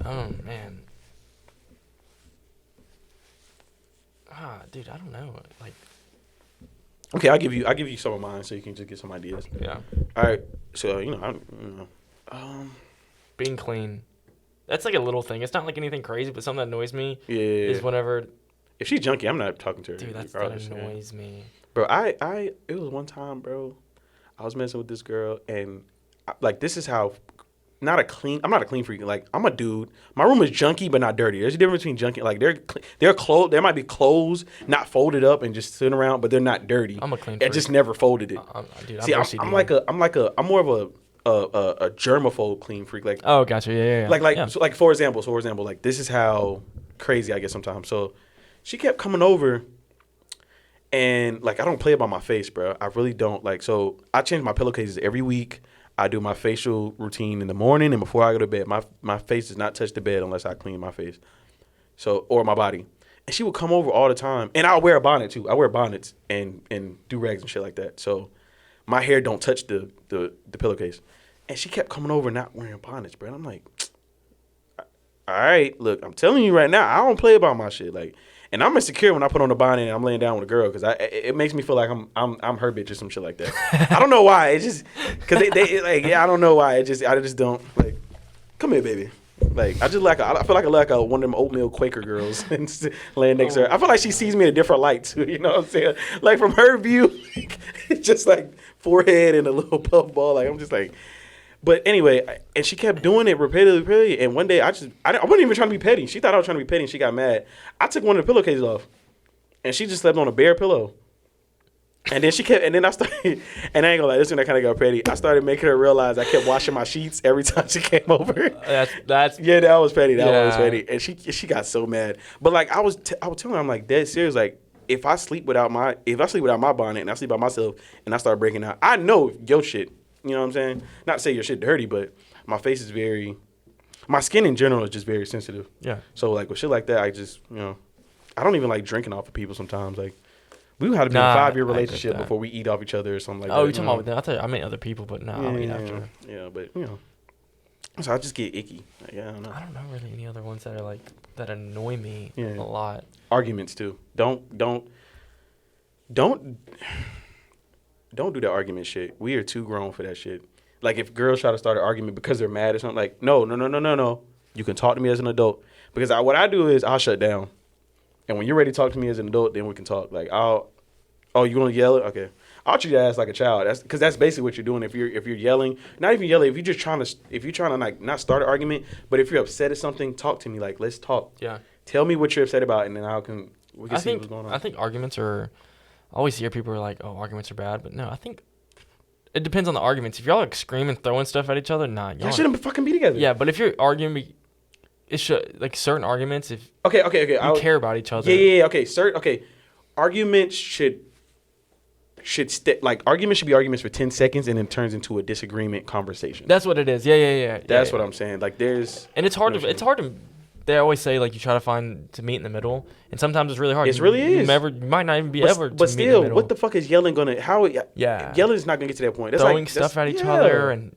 Oh man. Dude, I don't know. Like.
Okay, I'll give you some of mine so you can just get some ideas.
Yeah.
All right. So
being clean. That's like a little thing. It's not like anything crazy, but something that annoys me is whenever.
If she's junky, I'm not talking to her.
Dude, that annoys me.
Bro, it was one time, bro. I was messing with this girl, and this is how. I'm not a clean freak. Like, I'm a dude. My room is junky, but not dirty. There's a difference between junky. Like, they're clothes. There might be clothes not folded up and just sitting around, but they're not dirty.
I'm a clean freak.
I just never folded it.
Dude,
See, I'm more of a germaphobe clean freak. Like,
oh, gotcha. Yeah.
So, like for example, like this is how crazy I get sometimes. So, she kept coming over, and like I don't play about my face, bro. I really don't. Like, so I change my pillowcases every week. I do my facial routine in the morning and before I go to bed. My face does not touch the bed unless I clean my face, or my body. And she would come over all the time, and I'll wear a bonnet too. I wear bonnets and do rags and shit like that. So my hair don't touch the pillowcase. And she kept coming over not wearing bonnets, bro. And I'm like, all right, look, I'm telling you right now, I don't play about my shit. Like, and I'm insecure when I put on a bonnet and I'm laying down with a girl because it makes me feel like I'm her bitch or some shit like that. I don't know why. It's just because I don't know why. I just don't like. Come here, baby. Like I feel like one of them oatmeal Quaker girls and laying next to her. I feel like she sees me in a different light too. You know what I'm saying? Like from her view, it's just like forehead and a little puff ball. Like I'm just like. But anyway, and she kept doing it repeatedly. And one day, I wasn't even trying to be petty. She thought I was trying to be petty, and she got mad. I took one of the pillowcases off, and she just slept on a bare pillow. And then I started, and I ain't gonna lie, this one I kind of got petty. I started making her realize I kept washing my sheets every time she came over.
That
was petty. That was petty. And she got so mad. But like I was telling her, I'm like dead serious. Like if I sleep without my bonnet and I sleep by myself and I start breaking out, I know your shit. You know what I'm saying? Not to say your shit dirty, but my face is my skin in general is just very sensitive.
Yeah.
So like with shit like that, I just I don't even like drinking off of people sometimes. Like, we would have to be in a 5-year relationship before we eat off each other or something like that.
Oh, you're talking about with them? I thought I meant other people, but no, I'll eat after.
Yeah, but, so I just get icky. Like, I don't know.
I don't know really any other ones that are like, that annoy me a lot.
Arguments, too. Don't do that argument shit. We are too grown for that shit. Like, if girls try to start an argument because they're mad or something, like, no. You can talk to me as an adult. Because what I do is I'll shut down. And when you're ready to talk to me as an adult, then we can talk. Like, you want to yell? Okay. I'll treat your ass like a child. Because that's basically what you're doing. If you're yelling, not even yelling, if you're trying to like not start an argument, but if you're upset at something, talk to me. Like, let's talk.
Yeah.
Tell me what you're upset about, and then we can see what's going on.
I think arguments are. I always hear people are like, "Oh, arguments are bad," but no, I think it depends on the arguments. If y'all like screaming, throwing stuff at each other, y'all
shouldn't fucking be together.
Yeah, but if you're arguing, it should like certain arguments. If
okay,
you care about each other.
Yeah. Okay, arguments should arguments should be arguments for 10 seconds and then turns into a disagreement conversation.
That's what it is. Yeah.
That's what I'm saying. Like, there's
it's hard to. They always say like you try to meet in the middle, and sometimes it's really hard.
It really is.
You might not even be
able to. But still, what the fuck is yelling gonna? Yelling is not gonna get to that point. That's
throwing stuff at each other and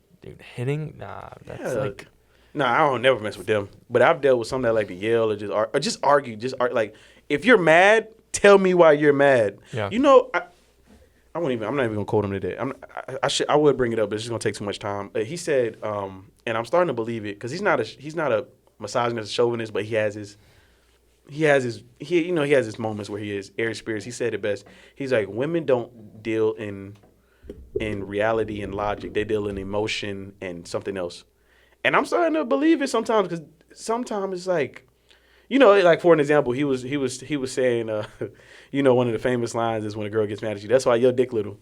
hitting. Nah, that's like.
Nah, I don't never mess with them. But I've dealt with some that like to yell or just argue. Like, if you're mad, tell me why you're mad. Yeah. I'm not even gonna quote him today. I would bring it up, but it's just gonna take too much time. He said, and I'm starting to believe it because he's not a misogynist, chauvinist, but he has his moments where he is air spirits. He said it best. He's like, women don't deal in reality and logic. They deal in emotion and something else. And I'm starting to believe it sometimes because sometimes it's like, like for an example, he was saying, one of the famous lines is when a girl gets mad at you, that's why your dick little.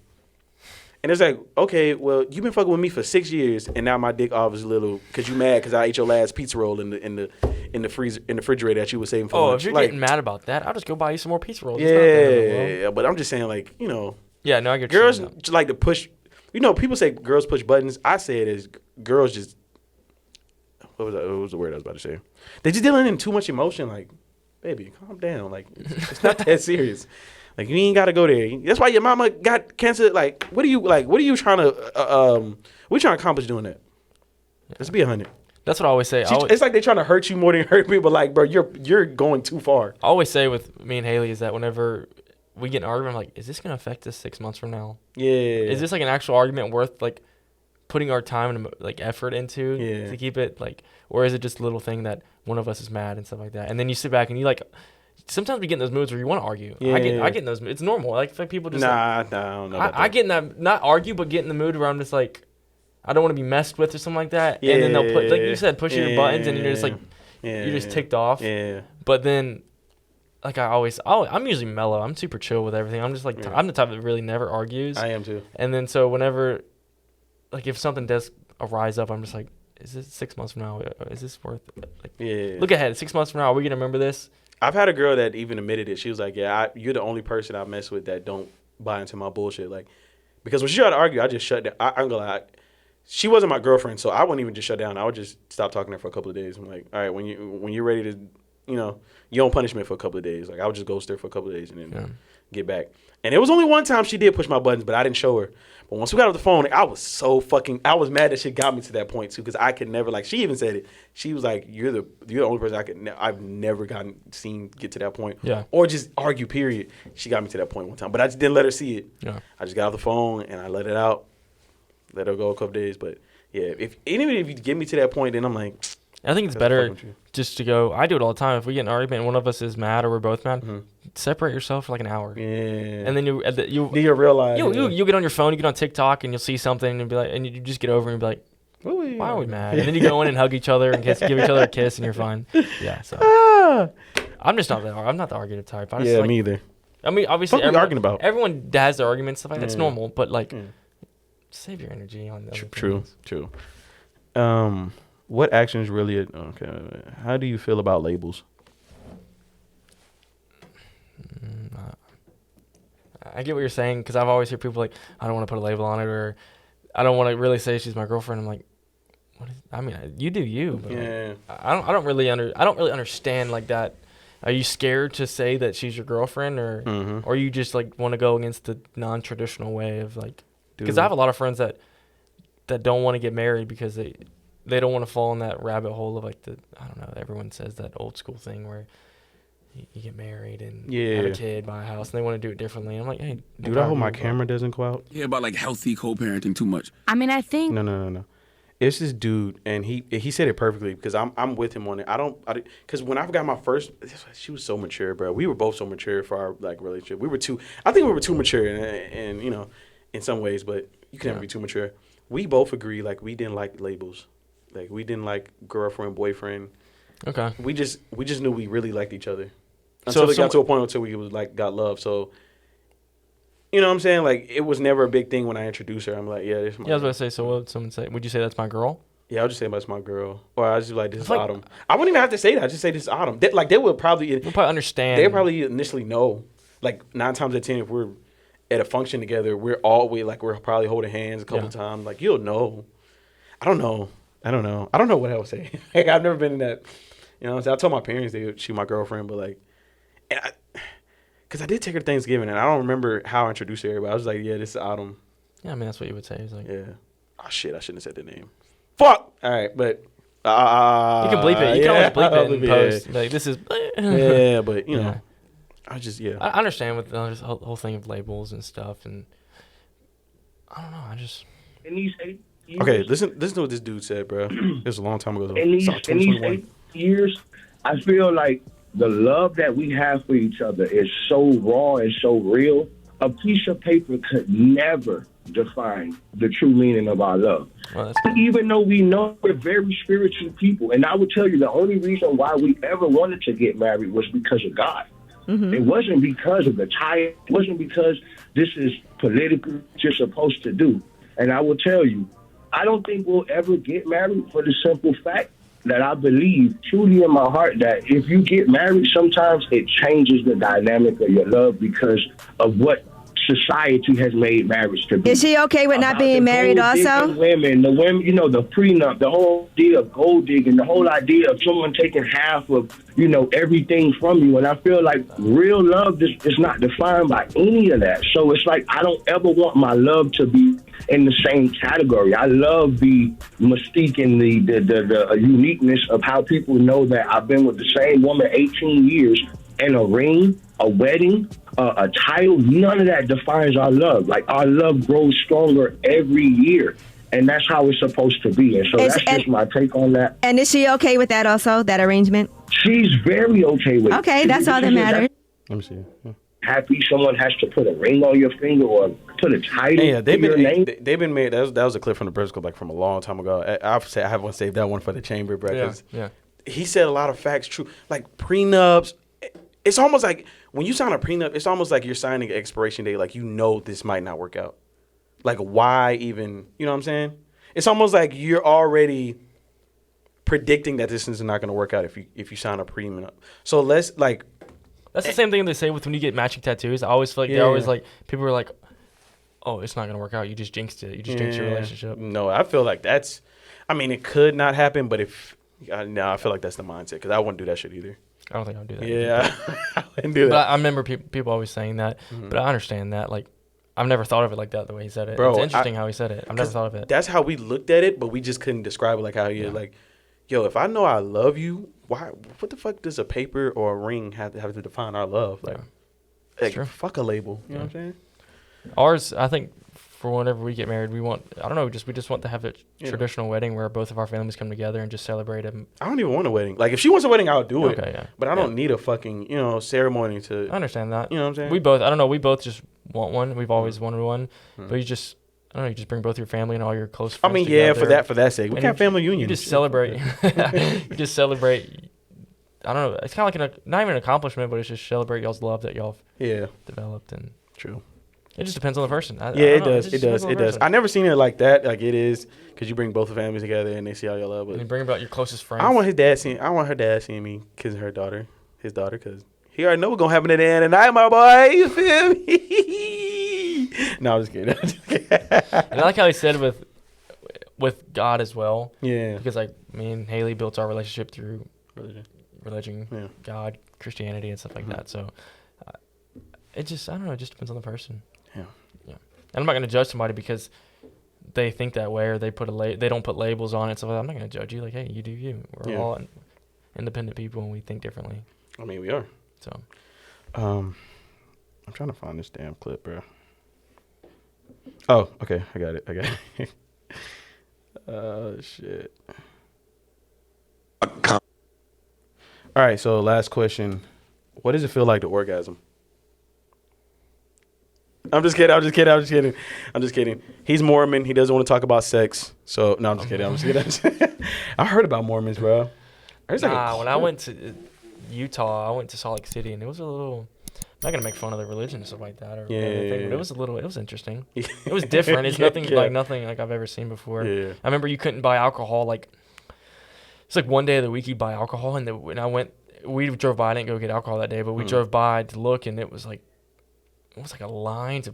And it's like, okay, well, you've been fucking with me for 6 years, and now my dick obviously little because you mad because I ate your last pizza roll in the freezer in the refrigerator that you were saving for lunch.
If you're getting mad about that, I'll just go buy you some more pizza rolls.
Yeah, but I'm just saying, like,
Yeah, no, I get.
Girls just like to push. People say girls push buttons. I say it as girls just. What was the word I was about to say? They just dealing in too much emotion. Like, baby, calm down. Like, it's not that serious. Like, you ain't got to go there. That's why your mama got cancer. Like, what are you trying to accomplish doing that? Yeah. Let's be 100.
That's what I always say.
It's like they're trying to hurt you more than hurt people. Like, bro, you're going too far.
I always say with me and Haley is that whenever we get in an argument, I'm like, is this going to affect us 6 months from now?
Yeah.
Is this like an actual argument worth like putting our time and like effort into to keep it like, or is it just a little thing that one of us is mad and stuff like that? And then you sit back and you like. Sometimes we get in those moods where you want to argue. Yeah. I get in those moods. It's normal. Like people just
I don't know.
I get in that, not argue, but get in the mood where I'm just like, I don't want to be messed with or something like that. Yeah. And then they'll put, like you said, pushing your buttons and you're just like, you're just ticked off.
Yeah.
But then, like I'm usually mellow. I'm super chill with everything. I'm just like, I'm the type that really never argues.
I am too.
And then so whenever, like if something does arise up, I'm just like, is this 6 months from now? Is this worth it? Like, look ahead. 6 months from now, are we going to remember this?
I've had a girl that even admitted it. She was like, "Yeah, you're the only person I mess with that don't buy into my bullshit." Like, because when she tried to argue, I just shut down. I'm gonna lie. She wasn't my girlfriend, so I wouldn't even just shut down. I would just stop talking to her for a couple of days. I'm like, all right, when you're ready to, you own punishment for a couple of days. Like, I would just ghost her for a couple of days and then get back. And it was only one time she did push my buttons, but I didn't show her. But once we got off the phone, I was mad that she got me to that point too, because I could never, like, she even said it. She was like, "You're the only person I've never seen get to that point, or just argue. Period." She got me to that point one time, but I just didn't let her see it. Yeah, I just got off the phone and I let it out, let her go a couple days. But yeah, even if you get me to that point, then I'm like,
I think it's better just to go. I do it all the time. If we get in an argument and one of us is mad or we're both mad, separate yourself for like an hour. Yeah. And then you
realize
you get on your phone, you get on TikTok, and you'll see something and be like, and you just get over and be like, why are we mad? And then you go in and hug each other and give each other a kiss, and you're fine. Yeah. So I'm just not that. I'm not the argumentative type.
Me either.
I mean, obviously,
everyone
has their arguments, stuff like that. It's normal, but like, save your energy on those.
True. What actions really? Okay. How do you feel about labels?
I get what you're saying, because I've always heard people like, I don't want to put a label on it, or I don't want to really say she's my girlfriend. I'm like, what is? I mean, you do you. But I don't really understand like that. Are you scared to say that she's your girlfriend, or you just like want to go against the non-traditional way of like? Because I have a lot of friends that don't want to get married because they don't want to fall in that rabbit hole of like I don't know. Everyone says that old school thing where you get married and have a kid, buy a house, and they want to do it differently. And I'm like, hey,
dude, I hope my camera doesn't go out.
Yeah, about like healthy co-parenting too much.
I mean, I think
No. It's this dude, and he said it perfectly because I'm with him on it. Because when I got my first, she was so mature, bro. We were both so mature for our like relationship. I think we were too mature, and you know, in some ways, but you can never be too mature. We both agree like we didn't like labels, like we didn't like girlfriend, boyfriend.
Okay.
We just knew we really liked each other until it got to a point until we was like got love. So. You know what I'm saying? Like, it was never a big thing when I introduced her. I'm like, yeah, this is my
girl. I was about to say, so what would someone say? Would you say that's my girl?
Yeah, I'll just say that's my girl. Or I just be like, this is Autumn. I wouldn't even have to say that. I just say this is Autumn. They would probably...
We'll probably understand.
They probably initially know. Like, 9 times out of 10, if we're at a function together, we're probably holding hands a couple times. Like, you'll know. I don't know what I would say. Like, I've never been in that... You know what I'm saying? I told my parents she my girlfriend, but like... Because I did take her to Thanksgiving, and I don't remember how I introduced her, but I was like, yeah, this is Autumn.
Yeah, I mean, that's what you would say. It's like,
yeah. Oh, shit, I shouldn't have said the name. Fuck! All right, but... you
can bleep it. You can always bleep it in post. Like, this is...
yeah, but, you know, I just, I
understand with this whole thing of labels and stuff, and I don't know, I just...
In these 8 years...
Okay, listen to what this dude said, bro. It was a long time ago, though.
In these 8 years, I feel like the love that we have for each other is so raw and so real. A piece of paper could never define the true meaning of our love.
Well,
even though we know we're very spiritual people. And I would tell you the only reason why we ever wanted to get married was because of God. Mm-hmm. It wasn't because of the tie. It wasn't because this is politically what you're supposed to do. And I will tell you, I don't think we'll ever get married for the simple fact that I believe truly in my heart that if you get married, sometimes it changes the dynamic of your love because of what society has made marriage to be.
Is she okay with not being married also?
The women, you know, the prenup, the whole idea of gold digging, the whole idea of someone taking half of, you know, everything from you. And I feel like real love is not defined by any of that. So it's like I don't ever want my love to be in the same category. I love the mystique and the uniqueness of how people know that I've been with the same woman 18 years and a ring, a wedding, a title. None of that defines our love. Like our love grows stronger every year. And that's how it's supposed to be. And so that's just my take on that.
And is she okay with that also, that arrangement?
She's very okay with it.
Okay, that's all that matters.
Let me see. Yeah.
Happy someone has to put a ring on your finger or put a title in your name.
They've been made. That was a clip from the Briscoe, like from a long time ago. I have one saved that one for the chamber, bro.
Yeah.
He said a lot of facts true. Like prenups, it's almost like when you sign a prenup, it's almost like you're signing an expiration date. Like you know this might not work out. Like why even? You know what I'm saying? It's almost like you're already predicting that this is not going to work out if you sign a prenup. So let's like.
That's the same thing they say with when you get matching tattoos. I always feel like they're always like, people are like, oh, it's not going to work out. You just jinxed it. You just jinxed your relationship.
No, I feel like it could not happen, but I feel like that's the mindset because I wouldn't do that shit either.
I don't think I would do that.
Yeah, I wouldn't do that.
But I remember people always saying that, but I understand that. Like, I've never thought of it like that, the way he said it. Bro, it's interesting how he said it. I've never thought of it.
That's how we looked at it, but we just couldn't describe it like how he like, yo, if I know I love you, why? What the fuck does a paper or a ring have to define our love? Like fuck a label. You know what I'm saying?
Ours, I think, for whenever we get married, we just want to have a traditional wedding where both of our families come together and just celebrate them.
I don't even want a wedding. Like if she wants a wedding, I'll do it.
Okay, yeah.
But I don't need a fucking ceremony to.
I understand that.
You know what I'm saying?
We both just want one. We've always wanted one, but you just bring both your family and all your close friends together.
for that sake. We can have family union.
You just celebrate. You just celebrate. I don't know. It's kind of like not even an accomplishment, but it's just celebrate y'all's love that y'all have developed. And
true.
It just depends on the person.
It does. I never seen it like that. Like it is because you bring both the families together and they see all your love. But
and you bring about your closest friends.
I want her dad seeing me kissing his daughter, because he already know what's gonna happen at the end of the night, my boy. You feel me? No, I'm just kidding.
And I like how he said with God as well.
Yeah.
Because like me and Haley built our relationship through religion. religion, God, Christianity, and stuff like that. So it just, I don't know, it just depends on the person.
Yeah.
And I'm not gonna judge somebody because they think that way or they don't put labels on it. So I'm not gonna judge you. Like, hey, you do you. We're all independent people and we think differently.
I mean, we are.
So,
I'm trying to find this damn clip, bro. Oh, okay, I got it. Shit. All right, so last question. What does it feel like to orgasm? I'm just kidding. He's Mormon. He doesn't want to talk about sex. So, no, I'm just kidding. I heard about Mormons, bro.
When I went to Utah, I went to Salt Lake City, and it was a little... I'm not going to make fun of the religion and stuff like that or anything, but it was interesting. It was different. It's nothing like I've ever seen before.
Yeah.
I remember you couldn't buy alcohol. Like, it's like one day of the week you buy alcohol, and when I went... We drove by. I didn't go get alcohol that day, but we drove by to look, and it was like a line to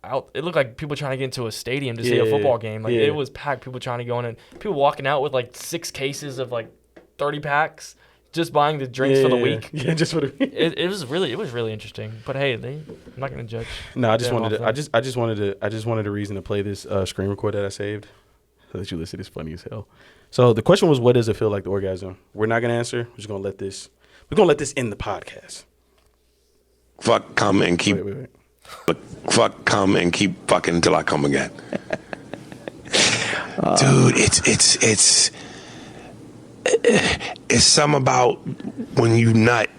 out. It looked like people trying to get into a stadium to see a football game. Like it was packed. People trying to go in, and people walking out with like 6 cases of like 30 packs, just buying the drinks for the week.
Yeah, just for the week.
It was really interesting. But hey, I'm not gonna judge.
No, I just wanted a reason to play this screen record that I saved so that you listen. It's funny as hell. So the question was, what does it feel like to orgasm? We're not gonna answer. We're just gonna let this. We're gonna let this in the podcast.
Fuck, come and keep.
Wait.
Fuck, come and keep fucking until I come again. Dude, it's something about when you nut.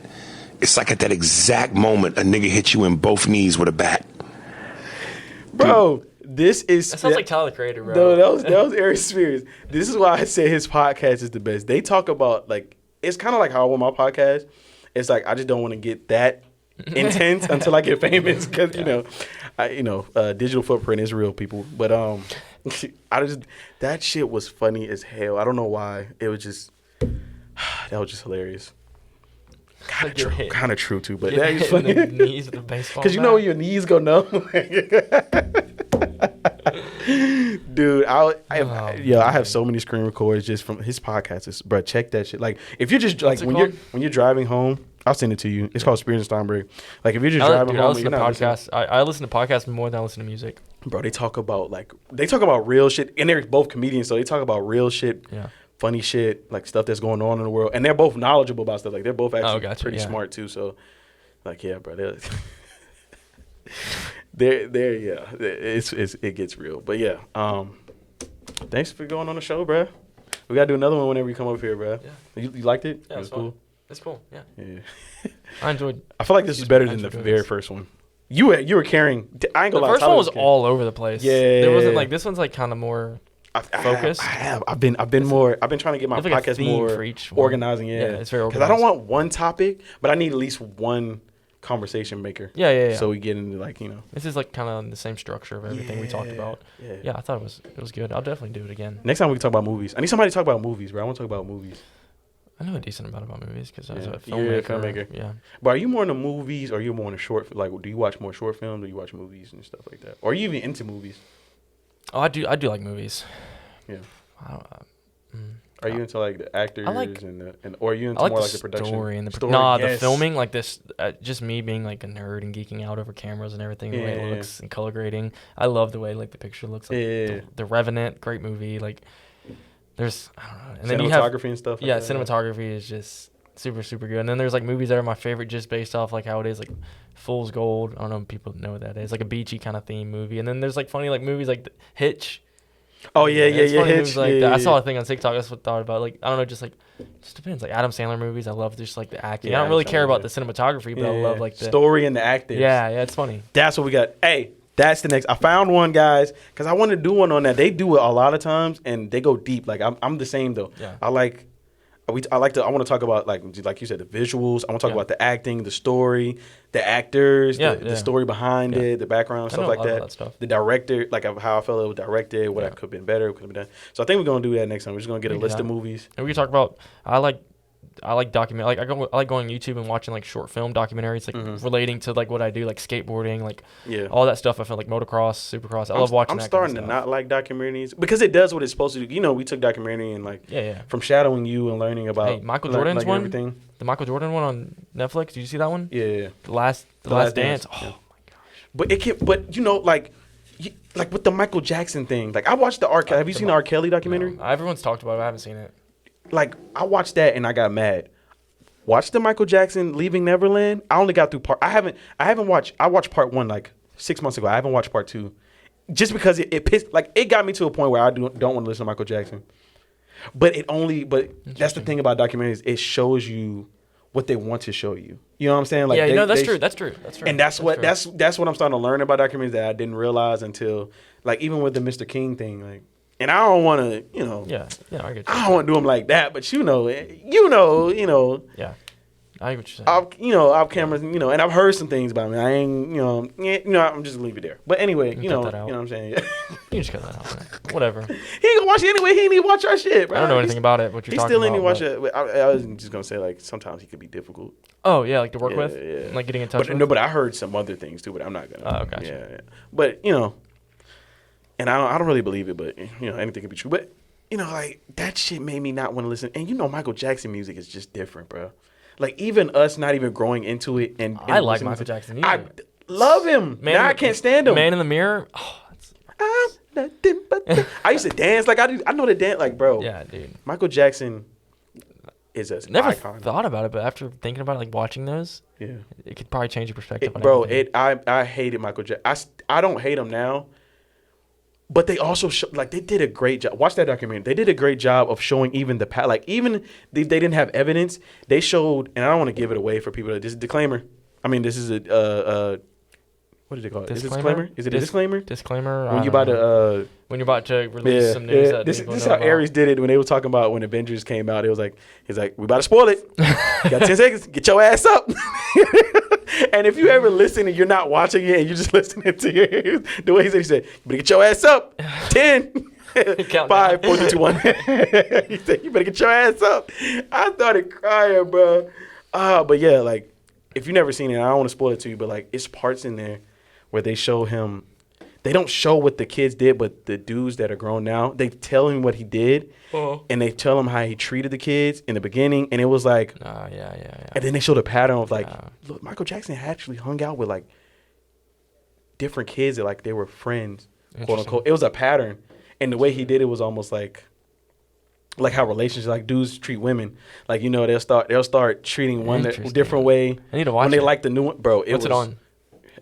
It's like at that exact moment a nigga hit you in both knees with a bat.
Bro, this is...
That sounds like Tyler the Creator, bro.
No, that was Eric Spears. This is why I say his podcast is the best. They talk about, like... It's kind of like how I want my podcast. It's like, I just don't want to get that intense until I get famous. Because, digital footprint is real, people. But that shit was funny as hell. I don't know why. It was just... That was just hilarious. Kind of true too, but that is funny.
The knees of the baseball.
Because you know when your knees go numb. Dude, I have so many screen records just from his podcast. Bro, check that shit. Like if you're just like when you're driving home, I'll send it to you. It's called Spears and Steinberg. Like if you're just driving home,
I listen to podcasts. I listen to podcasts more than I listen to music.
Bro, they talk about real shit, and they're both comedians, so they talk about real shit. Yeah. Funny shit, like stuff that's going on in the world, and they're both knowledgeable about stuff. Like they're both actually pretty smart too. So, like, yeah, bro, it gets real. But yeah, thanks for going on the show, bro. We gotta do another one whenever you come up here, bro. Yeah. You liked it?
Yeah,
it was cool.
It's cool. Yeah.
I enjoyed. I feel like this is better than the very first one. You were carrying. I ain't gonna lie.
The first one was all over the place.
Yeah.
There wasn't like this one's like kind of more. Focus.
I've been trying to get my podcast more organizing. Yeah,
it's very organized.
Because I don't want one topic, but I need at least one conversation maker.
Yeah.
So we get into
This is like kind of the same structure of everything we talked about. Yeah. I thought it was good. I'll definitely do it again.
Next time we can talk about movies. I need somebody to talk about movies, bro. I want to talk about movies.
I know a decent amount about movies because I was a filmmaker.
You're a filmmaker.
Yeah.
But are you more into movies or are you more into short? Like, do you watch more short films or do you watch movies and stuff like that? Or are you even into movies?
Oh, I do like movies.
Yeah. Are you into like the actors or are you into more like the production?
Story and the filming, like this, just me being like a nerd and geeking out over cameras and everything, the way it looks and color grading. I love the way like the picture looks. Like the Revenant, great movie. Like there's I don't know, and then you have
cinematography and stuff.
Yeah, cinematography is just super good. And then there's like movies that are my favorite just based off like how it is, like Fool's Gold. I don't know if people know what that is. Like a beachy kind of theme movie. And then there's like funny like movies like Hitch.
Oh yeah. Hitch.
Like I saw a thing on TikTok. That's what I thought about. Like I don't know, just depends. Like Adam Sandler movies, I love just like the acting. I don't really care about the cinematography, but I love like the
story and the actors.
Yeah, it's funny.
That's what we got. Hey, that's the next. I found one, guys, because I want to do one on that. They do it a lot of times, and they go deep. Like I'm the same though. Yeah. I want to talk about like you said, the visuals. I want to talk about the acting, the story, the actors, the story behind it, the background, stuff like that. The director, like how I felt it was directed, what I could have been better, could have been done. So I think we're gonna do that next time. We're just gonna get a list of movies.
And we can talk about. I like I like document. Like I like going on YouTube and watching like short film documentaries, like relating to like what I do, like skateboarding, like all that stuff. I feel like motocross, supercross. I love watching.
I'm
that
starting
kind of
to not like documentaries because it does what it's supposed to do. You know, we took documentary and like from shadowing you and learning about
Michael Jordan's
like
one.
Everything.
The Michael Jordan one on Netflix. Did you see that one?
Yeah.
The last dance. Oh my gosh.
But it can. But you know, like with the Michael Jackson thing. Like I watched the R. Kelly. Have you seen the R. Kelly documentary?
No. Everyone's talked about it. I haven't seen it.
Like I watched that and I got mad. Watched the Michael Jackson Leaving Neverland. I only got through part. I haven't watched. I watched part 1 like 6 months ago. I haven't watched part 2, just because it pissed. Like it got me to a point where I don't want to listen to Michael Jackson. But that's the thing about documentaries. It shows you what they want to show you. You know what I'm saying? Like
that's true. That's true.
And that's what I'm starting to learn about documentaries that I didn't realize until like even with the Mr. King thing. Like, and I don't want to, you know.
Yeah, I get you.
I don't want to do them like that, but you know.
Yeah, I get what you're saying.
Off cameras, and I've heard some things about me. I ain't, I'm just gonna leave it there. But anyway, you know what I'm saying.
You can just cut that out. Man. Whatever.
He ain't gonna watch it anyway. He ain't even watch our shit, bro.
I don't know anything about it. What you're talking about. He still ain't even
watch it. I was just gonna say like sometimes he could be difficult.
Oh yeah, like to work with, like getting in touch with.
No, but I heard some other things too. But I'm not gonna.
Oh, gotcha.
Yeah. But and I don't really believe it, but anything could be true. But like that shit made me not want to listen. And Michael Jackson music is just different, bro. Like even us not even growing into it, and
I like Michael Jackson.
I love him. Now I can't stand him.
Man in the Mirror. Oh,
I'm nothing but. I used to dance like I know the dance, like bro.
Yeah, dude.
Michael Jackson is a
never
icon.
Thought about it, but after thinking about it, like watching those, it could probably change your perspective.
I hated Michael Jackson. I don't hate him now. But they also they did a great job. Watch that documentary. They did a great job of showing even the like even if they didn't have evidence, they showed. And I don't want to give it away for people. This is a disclaimer. I mean, this is a what did they call it?
Disclaimer?
Is it a disclaimer?
Disclaimer.
When you're about to
release some news.
This is how Aries did it when they were talking about when Avengers came out. It was he's like, we about to spoil it. You got 10 seconds. Get your ass up. And if you ever listen and you're not watching it and you're just listening to the way he said, you better get your ass up. 10, 5, 4, 3, 2, 1. He said, you better get your ass up. I started crying, bro. But yeah, like, if you've never seen it, I don't want to spoil it to you, but like, it's parts in there where they show him. They don't show what the kids did, but the dudes that are grown now, they tell him what he did, and they tell him how he treated the kids in the beginning, and it was like, and then they showed a pattern of like, look, Michael Jackson actually hung out with like different kids that like they were friends, quote unquote. It was a pattern, and the way he did it was almost like how relationships, like dudes treat women, like they'll start treating one a different way.
I need to watch
when they like the new one, bro.
What's it on?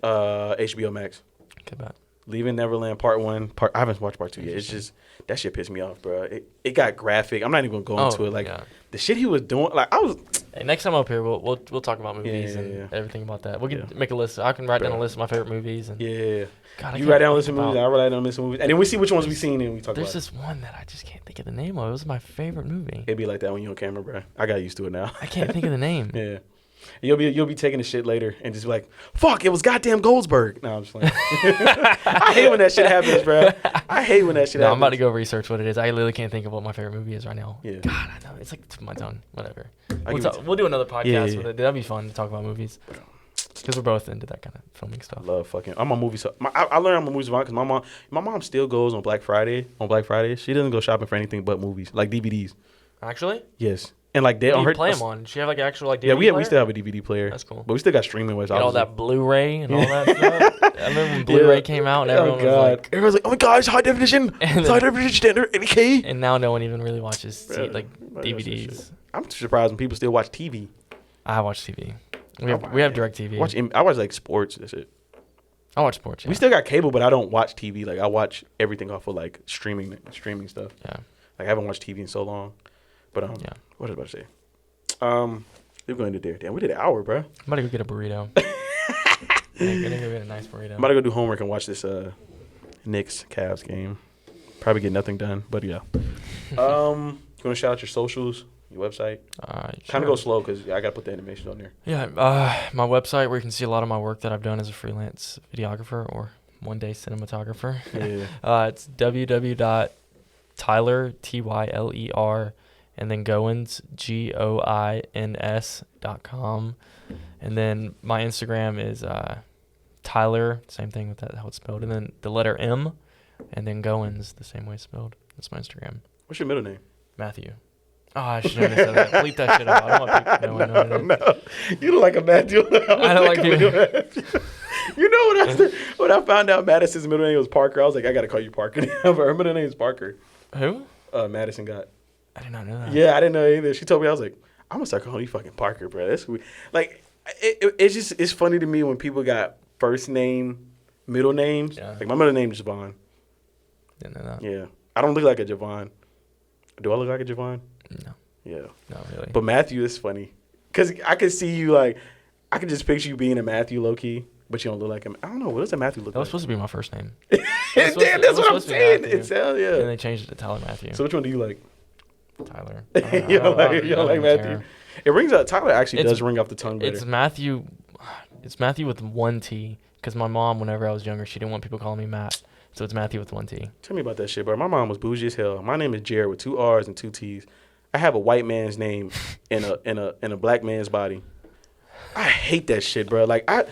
HBO Max.
Okay, bet.
Leaving Neverland Part 1. I haven't watched Part 2 yet. It's just that shit pissed me off, bro. It got graphic. I'm not even gonna go into it. Like the shit he was doing. Like I was.
Hey, next time I'm up here, we'll talk about movies and everything about that. We can make a list. I can write down a list of my favorite movies. And God, you
write down a list of movies. I write down a list of movies, and then we see which ones we've seen and we talk about.
There's this one that I just can't think of the name of. It was my favorite movie.
It'd be like that when you're on camera, bro. I got used to it now.
I can't think of the name.
Yeah. You'll be taking the shit later and just be like, fuck, it was goddamn Goldsberg. No, I'm just like, I hate when that shit happens, bro. I hate when that shit happens.
I'm about to go research what it is. I literally can't think of what my favorite movie is right now.
Yeah.
God, I know. It's like my tongue. Whatever. We'll do another podcast with it. That'd be fun to talk about movies. Because we're both into that kind of filming stuff.
I'm a movie. I learned I'm a movie because my mom still goes on Black Friday. She doesn't go shopping for anything but movies, like DVDs.
Actually?
Yes. And like they
on her play them on. Does she have like actual like DVD
player?
we
still have a DVD player.
That's cool.
But we still got streaming with
all that Blu-ray and all that stuff. I remember when Blu-ray came out and everyone was like,
oh my gosh, high definition, high definition standard, 80K.
And now no one even really watches DVDs.
I'm surprised when people still watch TV.
I watch TV. We have DirecTV.
I watch like sports. That's it.
I watch sports. Yeah.
We still got cable, but I don't watch TV. Like I watch everything off of like streaming stuff.
Yeah.
Like I haven't watched TV in so long. But what was I about to say? We're going to there. Damn, we did an hour, bro.
I'm about to go get a burrito. I'm gonna go get a nice burrito.
I'm about to go do homework and watch this Knicks Cavs game. Probably get nothing done, but yeah. You want to shout out your socials, your website? Kind of go slow because I got to put the animations on there.
Yeah, my website where you can see a lot of my work that I've done as a freelance videographer or one-day cinematographer.
Yeah.
It's www.tyler, Tyler, and then Goins, GOINS.com. And then my Instagram is Tyler, same thing with that, how it's spelled. And then the letter M, and then Goins, the same way it's spelled. That's my Instagram.
What's your middle name?
Matthew. Oh, I should have said that. Bleep that shit out. I don't want people knowing.
No. You look like a Matthew.
I don't like you.
You know when I found out Madison's middle name was Parker, I was like, I got to call you Parker. Her middle name is Parker.
Who?
Madison got.
I did not know that.
Yeah, I didn't know either. She told me, I was like, I'm going to start calling you fucking Parker, bro. That's weird. Like, it's funny to me when people got first name, middle names. Yeah. Like, my middle name is Javon.
Didn't know that.
Yeah. I don't look like a Javon. Do I look like a Javon?
No.
Yeah.
Not really.
But Matthew is funny. Because I could see you, like, I could just picture you being a Matthew low-key, but you don't look like him. I don't know. What does a Matthew look like?
That was supposed to be my first name.
Damn, that's what I'm saying. It sounds, yeah.
And they changed it to Tyler Matthew.
So which one do you like?
Tyler.
You don't like Matthew? Care. It rings out. Tyler actually does ring off the tongue better.
It's Matthew with one T. Because my mom, whenever I was younger, she didn't want people calling me Matt. So it's Matthew with one T.
Tell me about that shit, bro. My mom was bougie as hell. My name is Jared with 2 R's and 2 T's. I have a white man's name in a black man's body. I hate that shit, bro. Like I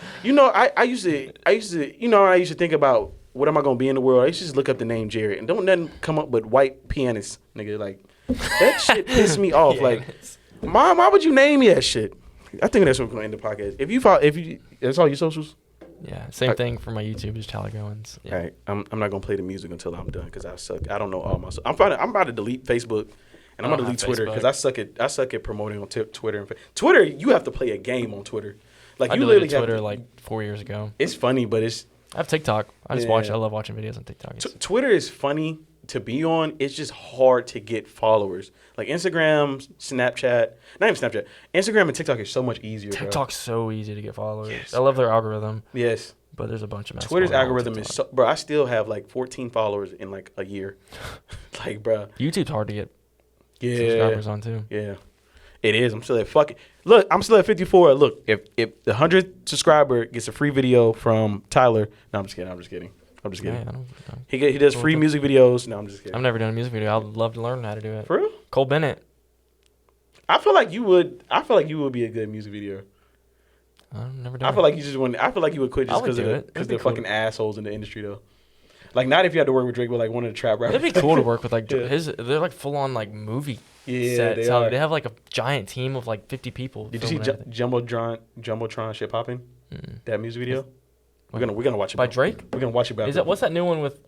used to think about what am I gonna be in the world. I used to just look up the name Jared and don't nothing come up but white pianist, nigga. Like that shit pissed me off. Like, Mom, why would you name me that shit? I think that's what we're gonna end the podcast. If you that's all your socials.
Yeah, same thing for my YouTube is Tyler Goins. Yeah.
All right, I'm not gonna play the music until I'm done because I suck. I don't know all my. I'm about to delete Facebook. And I'm gonna delete Twitter because I suck at promoting on Twitter. Twitter, you have to play a game on Twitter. Like
I
you literally
deleted Twitter like 4 years ago.
It's funny, but it's.
I have TikTok. I love watching videos on TikTok.
Twitter is funny to be on. It's just hard to get followers. Like Instagram, Snapchat, not even Snapchat. Instagram and TikTok is so much easier.
TikTok's so easy to get followers.
Yes,
I love their algorithm.
Yes.
But there's a bunch of mess.
Twitter's algorithm is so. Bro, I still have like 14 followers in like a year. Like, bro.
YouTube's hard to get. Subscribers on too.
Yeah, it is. I'm still at Look, I'm still at 54. Look, if the 100th subscriber gets a free video from Tyler, no, I'm just kidding. Yeah, he does free music videos. No, I'm just kidding.
I've never done a music video. I'd love to learn how to do it.
For real?
Cole Bennett.
I feel like you would be a good music video.
I've never done.
I feel like you just wouldn't. I feel like you would quit just because they're fucking assholes in the industry though. Like, not if you had to work with Drake, but like one of the trap rappers.
It'd be cool to work with like they're like full on like movie sets. They have like a giant team of like 50 people.
Did you see Jumbotron shit popping? That music video? We're gonna watch it
by Drake.
We're gonna watch it by.
What's that new one with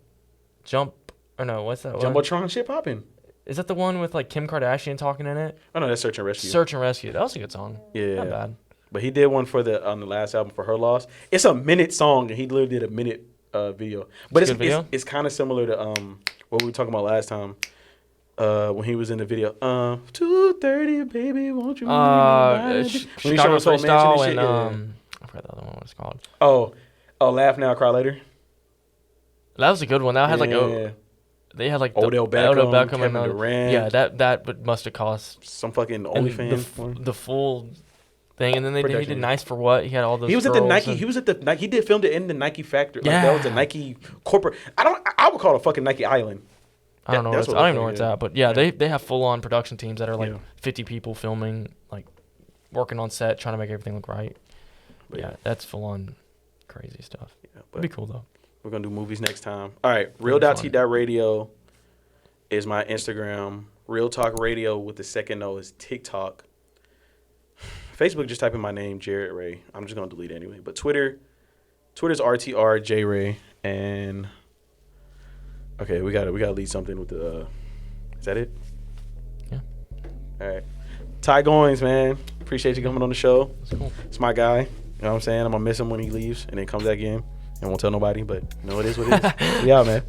Jump? Or no, what's that one?
Jumbotron shit popping.
Is that the one with like Kim Kardashian talking in it?
Oh no, that's Search and Rescue.
Search and Rescue. That was a good song. Yeah, not bad.
But he did one on the last album for Her Loss. It's a minute song, and he literally did a minute video. But it's kind of similar to what we were talking about last time when he was in the video. 2:30, baby, won't you? When he showed us whole mansion and shit.
I forgot the other one. What it's called?
Oh, Laugh Now, Cry Later.
That was a good one. That had they had like
Odell Beckham Kevin Durant.
Yeah, that must have cost
some fucking OnlyFans.
The full thing, and then he did Nice for What. He had all those.
He was at the Nike. He was at the Nike. He filmed it in the Nike factory. Like, that was a Nike corporate. I would call it a fucking Nike island.
I don't know. I don't even know where it's at, but yeah, they have full on production teams that are like 50 people filming, like working on set, trying to make everything look right. But yeah, that's full on crazy stuff. Yeah, it'd be cool though.
We're gonna do movies next time. All right, Real.T.Radio is my Instagram. Real Talk Radio with the second O is TikTok. Facebook, just type in my name, JayRay. I'm just gonna delete it anyway. But Twitter's RTR JayRay. And okay, we gotta lead something with the. Is that it?
Yeah.
All right, Ty Goins, man. Appreciate you coming on the show.
That's cool.
It's my guy. You know what I'm saying? I'm gonna miss him when he leaves and then comes back in and won't tell nobody. But no, it is what it is. We out, man.